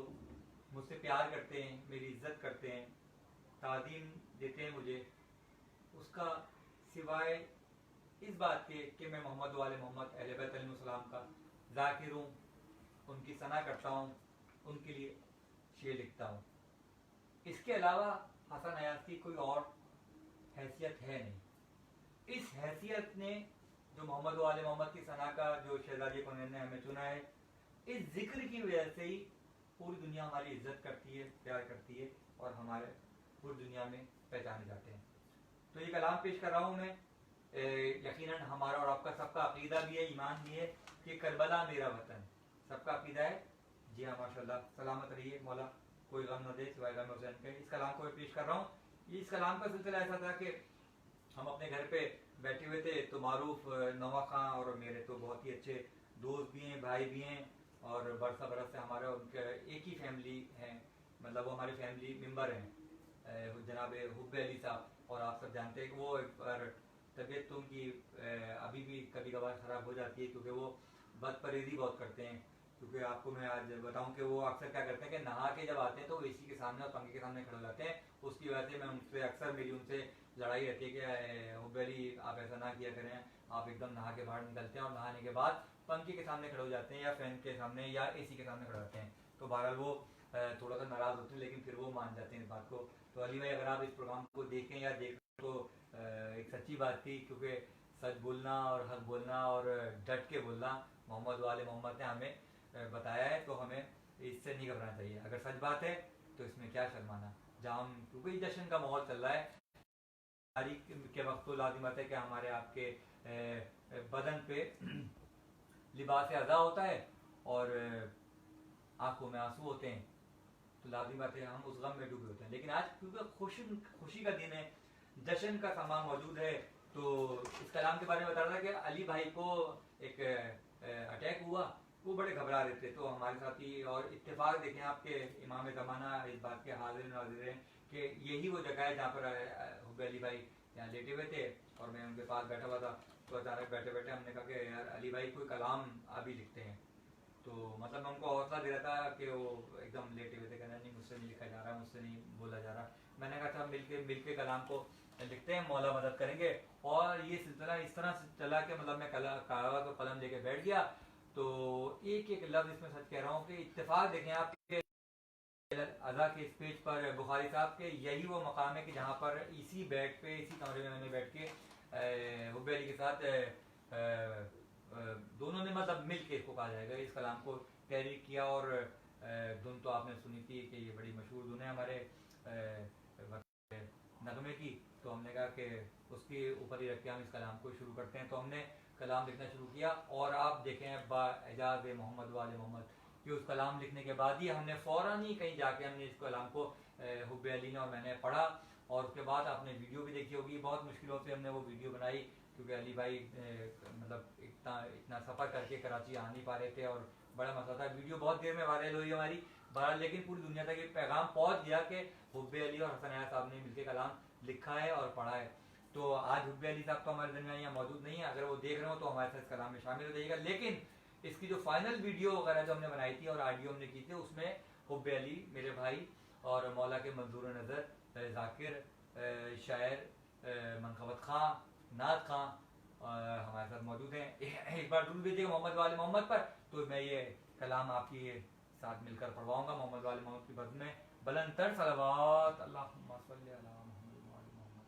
मुझसे प्यार करते हैं, मेरी इज्जत करते हैं, ताज़ीम देते हैं मुझे, उसका सिवाय इस बात के कि मैं मोहम्मद वाले मोहम्मद अहले बैत अलैहिस्सलाम का ज़ाकिर हूँ, उनकी सना करता हूँ, उनके लिए शेर लिखता हूँ, इसके अलावा हसन अयाज की कोई और हैसियत है नहीं। इस हैसियत ने जो मोहम्मद वाले मोहम्मद की सना का जो शहजादी कौनैन ने हमें चुना है, इस जिक्र की वजह से ही पूरी दुनिया हमारी इज्जत करती है, प्यार करती है और हमारे पूरी दुनिया में पहचाने जाते हैं। तो ये कलाम पेश कर रहा हूँ मैं, यकीनन हमारा और आपका सबका अकीदा भी है, ईमान भी है कि करबला मेरा वतन, सबका अकीदा है। जी हाँ माशाल्लाह, सलामत रहिए, मौला कोई गम न दे सिवाय गम हुसैन के। इस कलाम को मैं पेश कर रहा हूँ। इस कलाम का सिलसिला ऐसा था कि हम अपने घर पे बैठे हुए थे तो मारूफ नवा खां और मेरे तो बहुत ही अच्छे दोस्त भी हैं, भाई भी हैं और बरसा बरस से हमारे उनके एक ही फैमिली है, मतलब वो हमारे फैमिली मेम्बर हैं, जनाब हुब्बे अली साहब। और आप सब जानते हैं कि वो एक बार तबीयत तो उनकी अभी भी कभी कभार ख़राब हो जाती है क्योंकि वो बदपरहेज़ी बहुत करते हैं। क्योंकि आपको मैं आज बताऊं कि वो अक्सर क्या करते हैं कि नहा के जब आते हैं तो एसी के सामने और पंखे के सामने खड़े हो जाते हैं। उसकी वजह से मैं उनसे अक्सर मेरी उनसे लड़ाई रहती है कि हुब्बे अली आप ऐसा ना किया करें, आप एकदम नहा के बाहर निकलते हैं और नहाने के बाद पंखे के सामने खड़े हो जाते हैं या फैन के सामने या एसी के सामने खड़े हो जाते हैं। तो बहरहाल वो थोड़ा सा नाराज़ होते हैं लेकिन फिर वो मान जाते हैं इस बात को। तो अली भाई अगर आप इस प्रोग्राम को देखें या देख तो एक सच्ची बात थी, क्योंकि सच बोलना और हक बोलना और डट के बोलना मोहम्मद वाले मोहम्मद ने हमें बताया है, तो हमें इससे नहीं घबराना चाहिए। अगर सच बात है तो इसमें क्या शर्माना, जहाँ हम क्योंकि जश्न का माहौल चल रहा है तारीख के वक्त तो लाजिमत है कि हमारे आपके बदन पे लिबास अदा होता है और आंखों में आंसू होते हैं, तो लाजिम बात है हम उस गम में डूबे होते हैं। लेकिन आज क्योंकि खुशी का दिन है, जश्न का सामान मौजूद है, तो इस कलाम के बारे में बता रहा था कि अली भाई को एक अटैक हुआ, वो बड़े घबरा रहे थे। तो हमारे साथ ही और इत्तेफाक देखें आपके इमाम ज़माना इस बात के हाजिर नाज़िर हैं कि यही वो जगह है जहाँ पर हुब्बे अली भाई यहाँ लेटे हुए थे और मैं उनके पास बैठा हुआ था। तो अचानक बैठे बैठे हमने कहा कि यार अली भाई कोई कलाम अभी लिखते हैं। तो मतलब मैं उनको हौसला दे रहा था कि वो एकदम लेटे हुए थे, कहना नहीं मुझसे नहीं लिखा जा रहा, मुझसे नहीं बोला जा रहा। मैंने कहा था मिलके कलाम को लिखते हैं, मौला मदद करेंगे। और ये सिलसिला इस तरह से चला कि मतलब मैं कागज और कलम लेके बैठ गया। तो एक एक लफ्ज इसमें सच कह रहा हूँ कि इत्तेफाक देखें आपके अदा के इस पेज पर बुखारी साहब के यही वो मकाम है कि जहाँ पर इसी बेड पे इसी कमरे में मैंने बैठ के हुब्बे अली के साथ दोनों ने मतलब मिल के इसको कहा जाएगा इस कलाम को तहरीर किया। और धुन तो आपने सुनी थी कि ये बड़ी मशहूर धुन है हमारे नगमे की। तो हमने कहा कि उसके ऊपर ही रख के हम इस कलाम को शुरू करते हैं। तो हमने कलाम लिखना शुरू किया और आप देखें बाएजाज मोहम्मद वाले मोहम्मद कि उस कलाम लिखने के बाद ही हमने फ़ौरन ही कहीं जाके हमने इस कलाम को हुब्बे अली ने और मैंने पढ़ा। और उसके बाद आपने वीडियो भी देखी होगी, बहुत मुश्किलों से हमने वो वीडियो बनाई क्योंकि अली भाई मतलब इतना सफ़र करके कराची आ नहीं पा रहे थे और बड़ा मसला था। वीडियो बहुत देर में वायरल हुई हमारी बहरहाल, लेकिन पूरी दुनिया तक एक पैगाम पहुंच गया कि हुब्बे अली और हसन आया साहब ने मिलकर कलाम लिखा है और पढ़ा है। तो आज हुब्बे अली साहब तो हमारे दरमियान यहाँ मौजूद नहीं है, अगर वो देख रहे हो तो हमारे साथ कलाम में शामिल हो जाइएगा। लेकिन इसकी जो फाइनल वीडियो वगैरह जो हमने बनाई थी और ऑडियो हमने की थी उसमें हुब्बे अली मेरे भाई और मौला के मंजूर नज़र जाकिर शायर मनकबत खां नात खां हमारे साथ मौजूद हैं। एक बार दुरूद भेजिएगा मोहम्मद वाले मोहम्मद पर, तो मैं ये कलाम आपके साथ मिलकर पढ़वाऊंगा मोहम्मद वाले मोहम्मद की बज़्म में। बुलंदतर सलवात अल्लाहुम्मा सल्ली अला मुहम्मद व आलि मुहम्मद।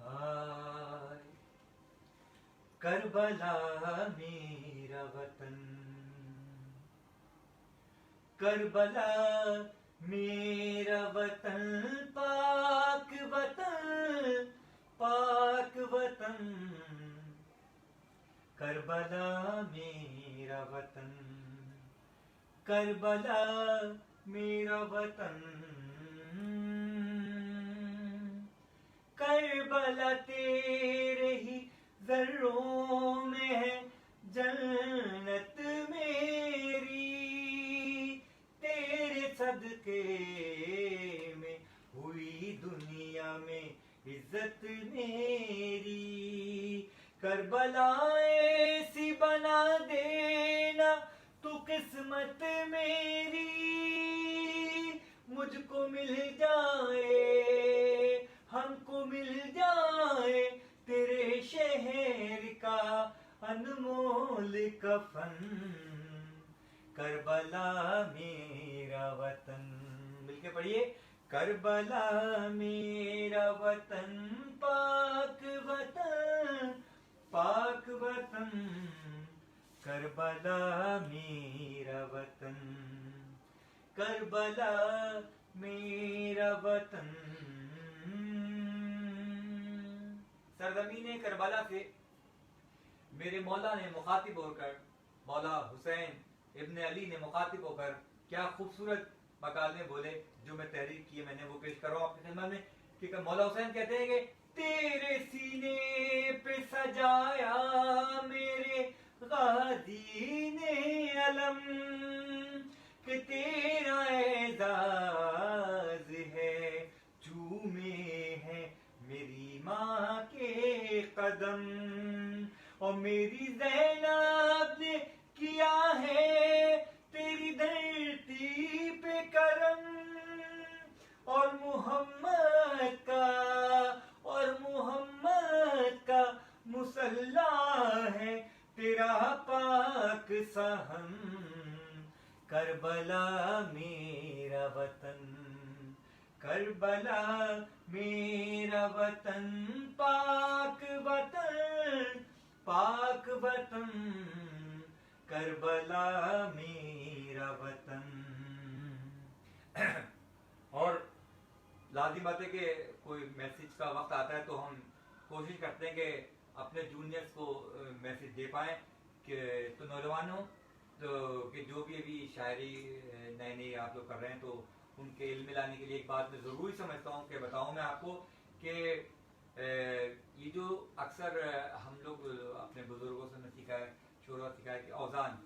हाय करबला मेरा वतन, करबला मेरा वतन, पाक वतन, पाक वतन, करबला मेरा वतन, करबला मेरा वतन, करबला तेरे ही जर्रों में है जन्नत मेरी, तेरे सदके में हुई दुनिया में इज्जत मेरी। करबला ऐसी बना देना तू किस्मत मेरी, मुझको मिल जाए हमको मिल जाए तेरे शहर का अनमोल कफन, करबला मेरा वतन। मिलके पढ़िए, करबला मेरा वतन पाक वतन, पाक वतन, करबला मेरा वतन, करबला मेरा वतन। सरजमीन करबला से मेरे मौला ने मुखातिब होकर, मौला हुसैन इब्न अली ने मुखातिब होकर क्या खूबसूरत मकाले बोले, जो मैं तहरीर की है मैंने वो पेश कर रहा हूँ आपकी खिदमत में। कि मौला हुसैन कहते हैं कि तेरे सीने पे सजाया मेरे गाजी ने अलम, कि तेरा एजाज है, चूमे है मेरी माँ के कदम, और मेरी ज़ैनब ने किया है तेरी धरती पे करम, और मोहम्मद का मुसल्ला है तेरा पाक सहन, करबला मेरा वतन, करबला मेरा वतन, पाक वतन, पाक वतन, करबला मेरा वतन। और लाजिम बात है कि कोई मैसेज का वक्त आता है तो हम कोशिश करते हैं कि अपने जूनियर्स को मैसेज दे पाएँ। कि तो नौजवानों, तो कि जो भी अभी शायरी नई नई आप लोग कर रहे हैं, तो उनके इल्म लाने के लिए एक बात मैं ज़रूरी समझता हूँ कि बताऊँ मैं आपको कि ये जो अक्सर हम लोग अपने बुज़ुर्गों से सीखा है, शोरा सीखा है कि औज़ान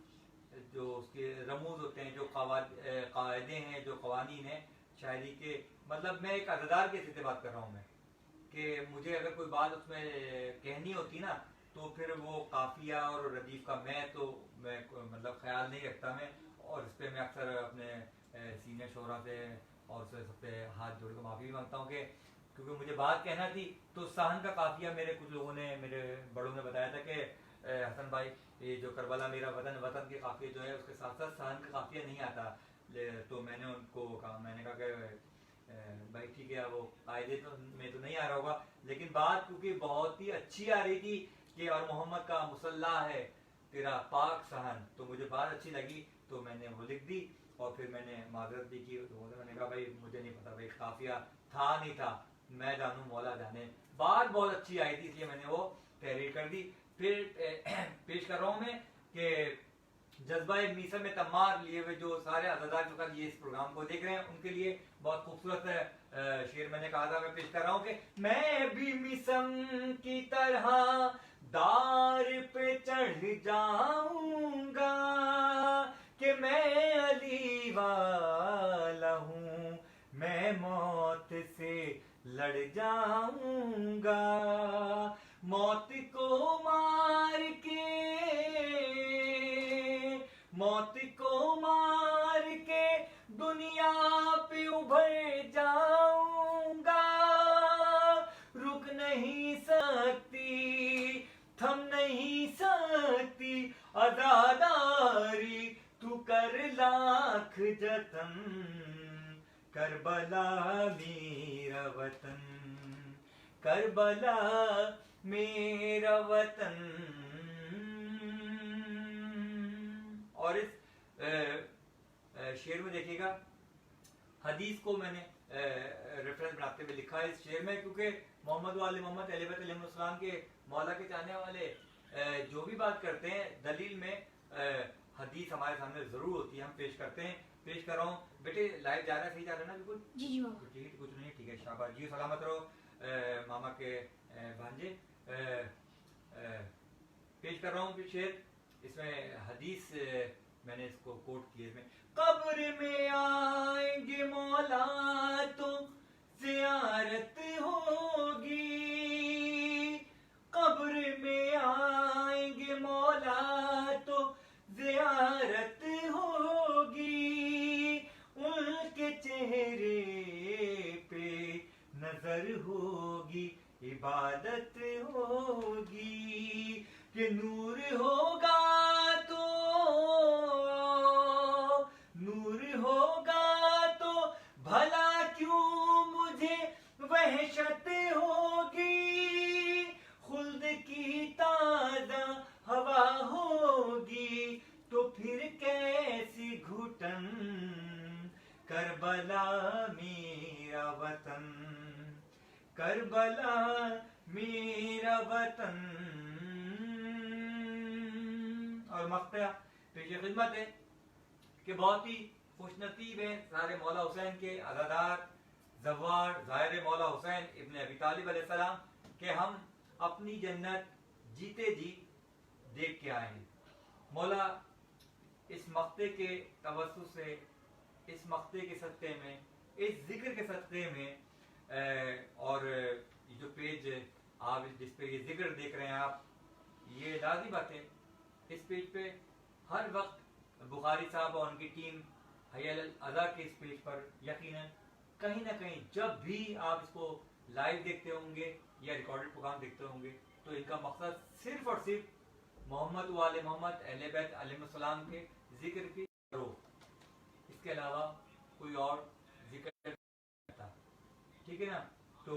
जो उसके रमूज़ होते हैं, जो कायदे हैं, जो कवानीन हैं शायरी के, मतलब मैं एक अदादार की स्थिति बात कर रहा हूँ मैं, कि मुझे अगर कोई बात उसमें कहनी होती ना, तो फिर वो काफिया और रदीफ का मैं मतलब ख्याल नहीं रखता मैं, और इस पर मैं अक्सर अपने सीनियर शोरा से और सबसे हाथ जोड़ कर माफ़ी भी मांगता हूँ कि क्योंकि मुझे बात कहना थी, तो सहन का काफिया मेरे कुछ लोगों ने, मेरे बड़ों ने बताया था कि हसन भाई ये जो करबला मेरा वतन, वतन के काफिया जो है उसके साथ साथ सहन का काफिया नहीं आता। तो मैंने उनको कहा, मैंने कहा कि भाई ठीक है, वो कायदे तो में तो नहीं आ रहा होगा, लेकिन बात क्योंकि बहुत ही अच्छी आ रही थी कि और मोहम्मद का मुसल्ला है तेरा पाक सहन, तो मुझे बात अच्छी लगी, तो मैंने वो लिख दी। और फिर मैंने माजरत भी की, तो मैंने कहा भाई मुझे नहीं पता भाई काफिया था नहीं था, मैं जानूं मौला जाने। बात बहुत अच्छी आई थी इसलिए मैंने वो तहरीर कर दी। फिर पेश कर रहा हूँ मैं कि जज्बा मीसा में तमार लिए हुए जो सारे अज़ादार जो कल ये इस प्रोग्राम को देख रहे हैं उनके लिए बहुत खूबसूरत शेर मैंने कहा था, मैं पेश कर रहा हूँ कि मैं भी मिसम की तरह दार पे चढ़ जाऊंगा, कि मैं अली वाला हूँ, मैं मौत से लड़ जाऊंगा, मौत को मार के, मौत को मार के दुनिया पे उभर जाऊंगा, रुक नहीं सकती, थम नहीं सकती आजादारी, तू कर लाख जतन, करबला मेरा वतन, करबला मेरा वतन। और इस शेर में देखिएगा, हदीस को मैंने रेफरेंस बनाते हुए लिखा है इस शेर में, क्योंकि मोहम्मद वाले मोहम्मद अहले बैत अलैहिस्सलाम के मौला के चाहने वाले जो भी बात करते हैं दलील में हदीस हमारे सामने जरूर होती है, हम पेश करते हैं। पेश कर रहा हूँ बेटे, लाइव जा रहा है, सही जा रहा है ना? बिल्कुल जी जी मामा। ठीक, कुछ नहीं, ठीक है, शाबाश जी, सलामत रहो मामा के भांजे। पेश कर रहा हूँ शेर, इसमें हदीस मैंने इसको कोट किया, इसमें कब्र में आएंगे मौला तो ज़ियारत होगी, कब्र में आएंगे मौला तो ज़ियारत होगी, उनके चेहरे पे नजर होगी, इबादत होगी, कि नूर होगा तो, नूर होगा तो भला क्यों करबला मेरा वतन। और मक्ता पेश खिदमत है कि बहुत ही खुशनसीब है सारे मौला हुसैन के अज़ादार ज़व्वार ज़ाहिर मौला हुसैन इब्न अबी तालिब अलैहिस्सलाम के हम अपनी जन्नत जीते जी देख के आए हैं। मौला इस मक्ते के तवस्सुस से, इस मक्ते के सदक़े में, इस जिक्र के सदक़े में और ये जो पेज आप जिस पे ये जिक्र देख रहे हैं आप, ये लाज़िम बात है इस पेज पे हर वक्त बुखारी साहब और उनकी टीम हया अल अज़ा के इस पेज पर यकीनन कहीं ना कहीं जब भी आप इसको लाइव देखते होंगे या रिकॉर्डेड प्रोग्राम देखते होंगे तो इनका मकसद सिर्फ और सिर्फ मोहम्मद वाले मोहम्मद अहले बैत अलैहिस्सलाम के जिक्र की करो, इसके अलावा कोई और जिक्र नहीं करता। ठीक है ना। तो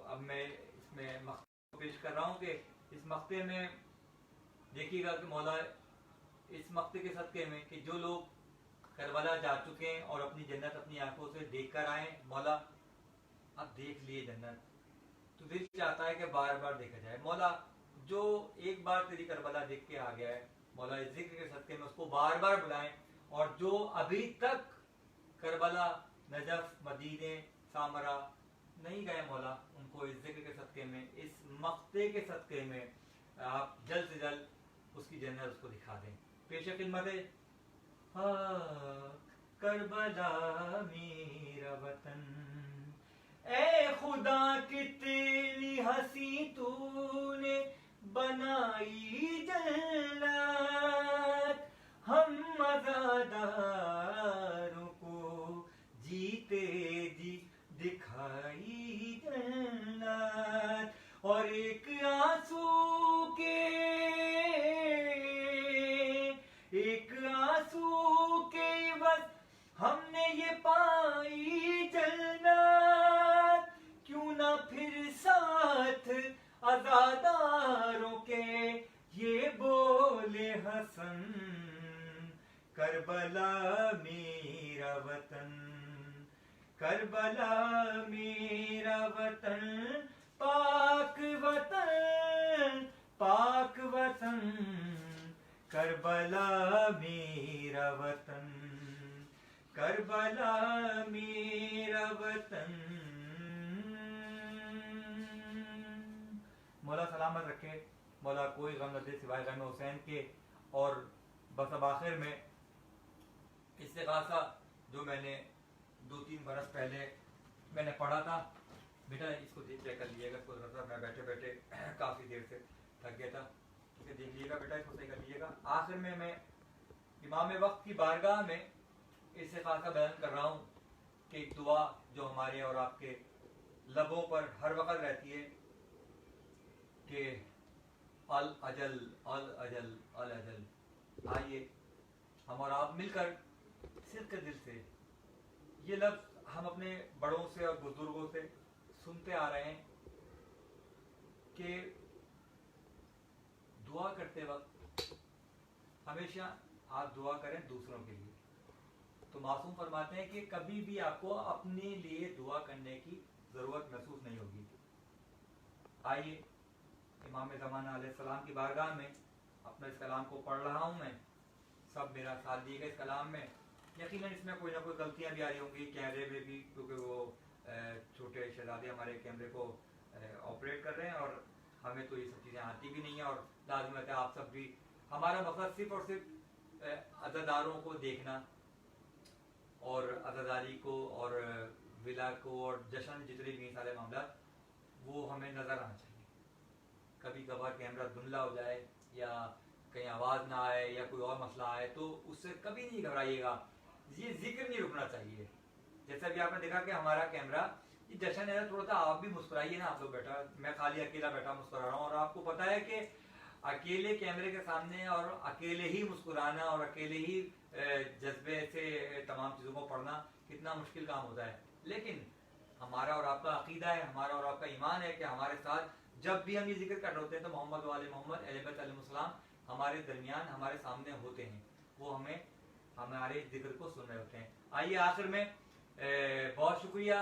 अब मैं इसमें मकसद पेश कर रहा हूँ कि इस मकते में देखिएगा कि मौला इस मकते के सदक़े में कि जो लोग करबला जा चुके हैं और अपनी जन्नत अपनी आंखों से देख कर आए, मौला अब देख लिए जन्नत तो दिल चाहता है कि बार बार देखा जाए। मौला जो एक बार तेरी करबला देख के आ गया है, मौला इस जिक्र के सदक़े में उसको बार बार बुलाएं, और जो अभी तक करबला, नजफ, मदीने, सामरा नहीं गए मौला, उनको इस जिक्र के सदक़े में, इस मक्ते के सदक़े में आप जल्द से जल्द उसकी जन्नत उसको दिखा दें। पेश खिदमत है करबला मेरा वतन, ए खुदा कितनी हंसी तूने बनाई जन्नत, हम मज़ादारों को जीते जी दिखाई जन्नत, और एक आंसू के बस हमने ये पाई जन्नत, क्यों ना फिर साथ आज़ादारों के ये बोले हसन, करबला मेरा वतन, करबला मेरा वतन, पाक वतन, पाक वतन, करबला मेरा वतन, करबला मेरा वतन। मौला सलामत रखे, मौला कोई गम न दे सिवाय गम हुसैन के। और बस अब आखिर में इससे खासा जो मैंने 2-3 बरस पहले मैंने पढ़ा था, बेटा इसको चेक कर लीजिएगा, इसको जरा मैं बैठे बैठे काफ़ी देर से थक गया था, ठीक है, देख लीजिएगा बेटा, इसको सही कर लीजिएगा। आखिर में मैं इमाम वक्त की बारगाह में इससे खासा बयान कर रहा हूँ कि एक दुआ जो हमारे और आपके लबों पर हर वक्त रहती है कि अल अजल अल अजल अल अजल। आइए हम और आप मिलकर सिद्क़ दिल से ये लफ्ज़ हम अपने बड़ों से और बुजुर्गों से सुनते आ रहे हैं कि दुआ करते वक्त हमेशा आप दुआ करें दूसरों के लिए। तो मासूम फरमाते हैं कि कभी भी आपको अपने लिए दुआ करने की ज़रूरत महसूस नहीं होगी। आइए इमाम ज़माना अलैहिस्सलाम की बारगाह में अपना इस कलाम को पढ़ रहा हूँ मैं, सब मेरा साथ दिएगा इस कलाम में। यकीनन इसमें कोई ना कोई गलतियाँ भी आ रही होंगी कैमरे में भी, क्योंकि वो छोटे शहजादे हमारे कैमरे को ऑपरेट कर रहे हैं और हमें तो ये सब चीज़ें आती भी नहीं है। और लाज़िम है आप सब भी, हमारा मकसद सिर्फ और सिर्फ अज़ादारों को देखना और अज़ादारी को और विला को और जश्न जितने भी सारे मामला वो हमें नज़र आना चाहिए। कभी कभार कैमरा धुंधला हो जाए या कहीं आवाज़ ना आए या कोई और मसला आए तो उससे कभी नहीं घबराइएगा, ये जिक्र नहीं रुकना चाहिए। जैसा भी आपने देखा कि हमारा कैमरा ये जश्न है, थोड़ा सा आप भी मुस्कुराइए ना आप लोग बेटा, मैं खाली अकेला बैठा मुस्कुरा रहा हूँ। और आपको पता है कि अकेले कैमरे के सामने और अकेले ही मुस्कुराना और अकेले ही जज्बे से तमाम चीज़ों को पढ़ना कितना मुश्किल काम होता है। लेकिन हमारा और आपका अकीदा है, हमारा और आपका ईमान है कि हमारे साथ जब भी हम ये जिक्र कर रहे होते हैं तो मोहम्मद वाले मोहम्मद अहले बैत अलैहिस्सलाम हमारे दरमियान हमारे सामने होते हैं, वो हमें हमारे जिक्र को सुन रहे होते हैं। आइए आखिर में बहुत शुक्रिया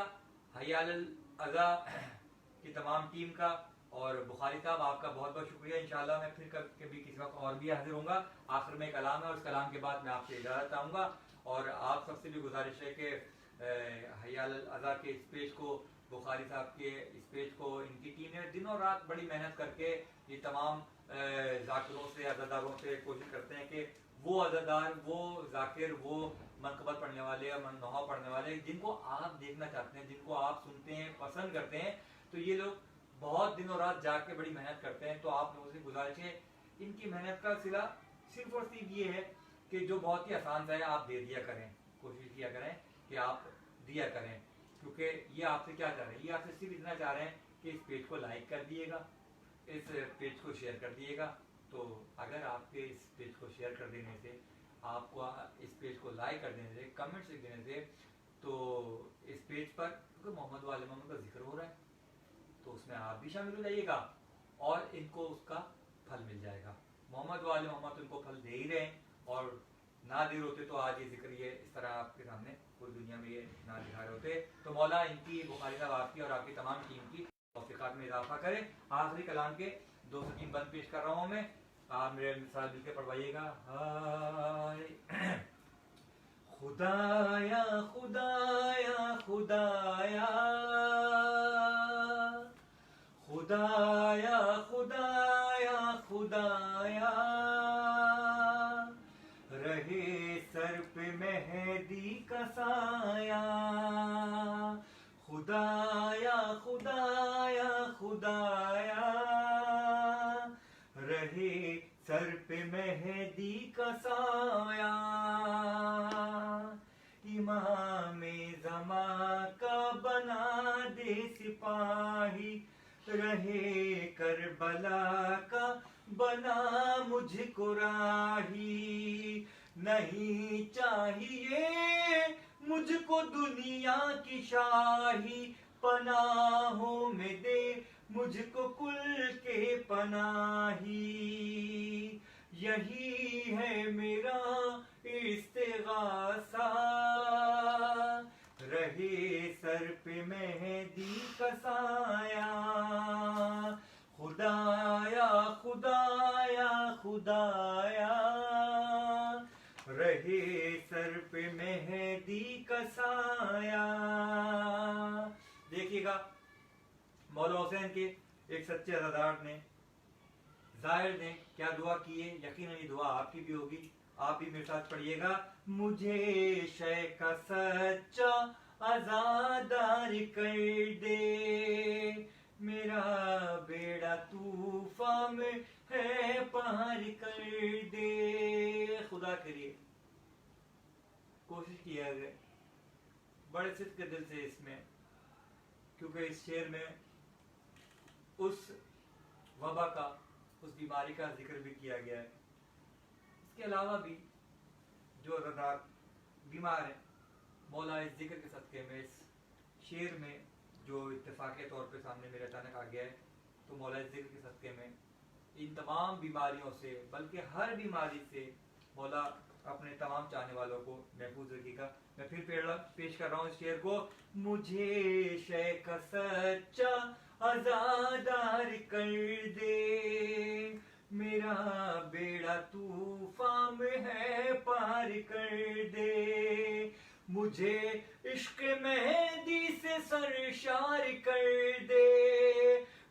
हया अल अज़ा की तमाम टीम का। और बुखारी साहब आपका बहुत बहुत शुक्रिया। इंशाल्लाह मैं फिर कभी किसी वक्त और भी हाजिर होऊंगा। आखिर में कलाम है और उस कलाम के बाद मैं आपसे इजाज़त चाहूँगा। और आप सबसे भी गुजारिश है कि हयाल अज़ा के इस पेज को, बुखारी साहब के इस पेज को, इनकी टीम ने दिनों रात बड़ी मेहनत करके ये तमाम जाकिरों से, अज़ादारों से कोशिश करते हैं कि वो अज़ादार, वो जाकिर, वो मनक़बत पढ़ने वाले या नोहा पढ़ने वाले जिनको आप देखना चाहते हैं, जिनको आप सुनते हैं, पसंद करते हैं, तो ये लोग बहुत दिनों रात जाग के बड़ी मेहनत करते हैं। तो आप लोगों से गुजारिश है, इनकी मेहनत का सिला सिर्फ और सिर्फ ये है कि जो बहुत ही आसान सा है आप दे दिया करें, कोशिश किया करें कि आप दिया करें। क्योंकि ये आपसे क्या चाह रहे हैं, ये आपसे सिर्फ इतना चाह रहे हैं कि इस पेज को लाइक कर दिएगा, इस पेज को शेयर कर दिएगा। तो अगर आपके इस पेज को शेयर कर देने से, आपको इस पेज को लाइक कर देने से, कमेंट्स लिख देने से, तो इस पेज पर क्योंकि मोहम्मद वाले मोहम्मद का जिक्र हो रहा है, तो उसमें आप भी शामिल हो जाइएगा और इनको उसका फल मिल जाएगा। मोहम्मद वाले मोहम्मद तो इनको फल दे ही रहे हैं, और ना दे होते तो आज ये जिक्र ये इस तरह आपके सामने पूरी दुनिया में ये ना दिखा रहे होते। तो मौला इनकी, बुखारी साहब आपकी और आपकी तमाम टीम की तौफीकात में इजाफा करे। आखिरी कलाम के 2 से 3 बंद पेश कर रहा हूँ मैं, आप मेरे साथ मिलकर पढ़वाइएगा। हाय खुदाया खुदाया खुदाया, खुदाया खुदाया खुदाया, रहे सर पे मेहदी का साया। खुदाया खुदाया खुदाया, रहे सर पे मेहदी का साया। इमामे ज़मा का बना दे सिपाही, रहे करबला का बना मुझको राही। नहीं चाहिए मुझको दुनिया की शाही, पनाहों में दे मुझको कुल के पनाही। यही है मेरा इस्तिग़ासा, रहे सर पे मेहदी का साया। खुदाया खुदाया खुदाया, रहे सर पे मेहदी का साया। देखिएगा मौला हुसैन के एक सच्चे अज़ादार ने, जाहिर ने क्या दुआ की है। यकीनन ये दुआ आपकी भी होगी, आप भी मेरे साथ पढ़िएगा। मुझे शय का सच्चा अज़ादार कर दे, मेरा बेड़ा तूफान में है पार कर दे। खुदा करिए कोशिश किया गया बड़े सिद्ध के दिल से इसमें, क्योंकि इस शेर में उस वबा का, उस बीमारी का जिक्र भी किया गया है। इसके अलावा भी जो अज़ादार बीमार हैं, मौला इस जिक्र के सदक़े में, इस शेर में जो इत्तेफाक़ी तौर पे सामने मेरे अचानक आ गया है, तो मौला इस जिक्र के सदक़े में इन तमाम बीमारियों से, बल्कि हर बीमारी से मौला अपने तमाम चाहने वालों को महफूज रखिएगा। मैं फिर पेश कर रहा हूँ इस शेर को। मुझे शय का सच्चा अज़ादार कर दे, मेरा बेड़ा तूफान में है पार कर दे। मुझे इश्क मेहदी से सरशार कर दे,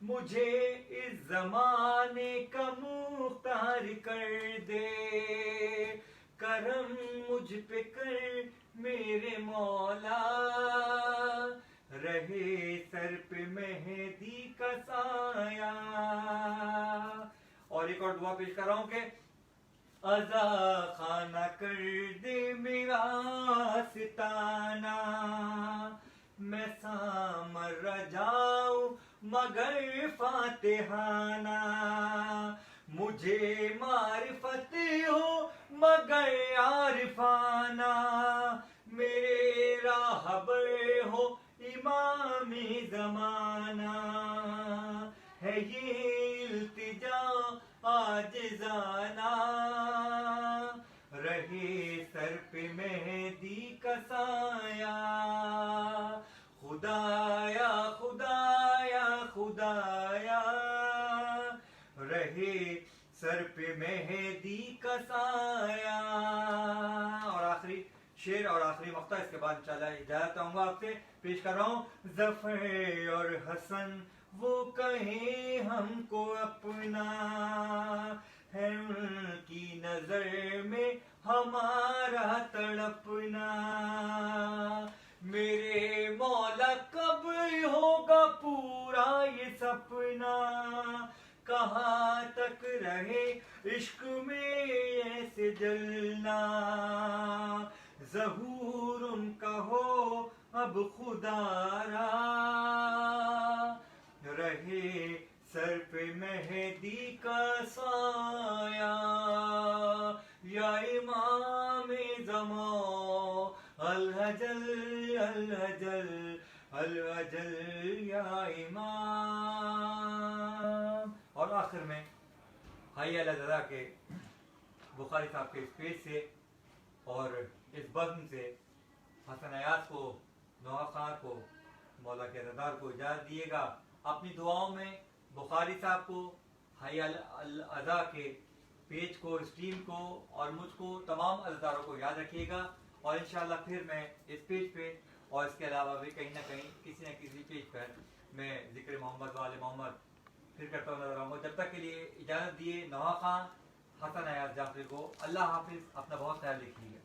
मुझे इस जमाने का मुख्तार कर दे। करम मुझ पे कर मेरे मौला, रहे सर पे मेहदी का साया। और एक और दुआ पेश कर रहा हूं कि अज़ा खाना कर दे मेरा सिताना, मैं सामर जाऊं मगर फातिहाना। मुझे मारिफत हो मगर आरिफाना, मेरे राहबर हो इमामी ज़माना। है ये इल्तिजा आजिज़ाना, रहे सर पे मेहदी का साया। खुदाया खुदाया खुदा रहे सर पे मेहंदी का साया। और आखिरी शेर और आखिरी मक्ता, इसके बाद इंशाल्लाह इजाजत चाहूंगा आपसे। पेश कर रहा हूँ। जफर और हसन वो कहे हमको अपना, है उनकी नजर में हमारा तड़पना। मेरे मौला कब होगा पूरा ये सपना, कहाँ तक रहे इश्क में ऐसे जलना। ज़हूर उनका हो अब खुदारा, रहे सर पे मेहंदी का साया। या इमाम ज़मा अल अजल अल अजल अल अजल या इमाम। और आखिर में हाई अला के बुखारी साहब के इस पेज से और इस बज़्म से हसन अयाज को, नोहा खान को, मौला के रज़ादार को इजाज़त दिएगा। अपनी दुआओं में बुखारी साहब को, हाई अल-अज़ा के पेज को, स्ट्रीम को और मुझको, तमाम अज़ादारों को याद रखिएगा। और इंशाअल्लाह फिर मैं इस पेज पे और इसके अलावा भी कहीं ना कहीं किसी न किसी पेज पर मैं ज़िक्र मोहम्मद वाले मोहम्मद फिर करता हुआ नजर आऊँगा। जब तक के लिए इजाज़त दिए नोहा खान, हसन अयाज जाफरी को। अल्लाह हाफिज़। अपना बहुत ख्याल रखिएगा।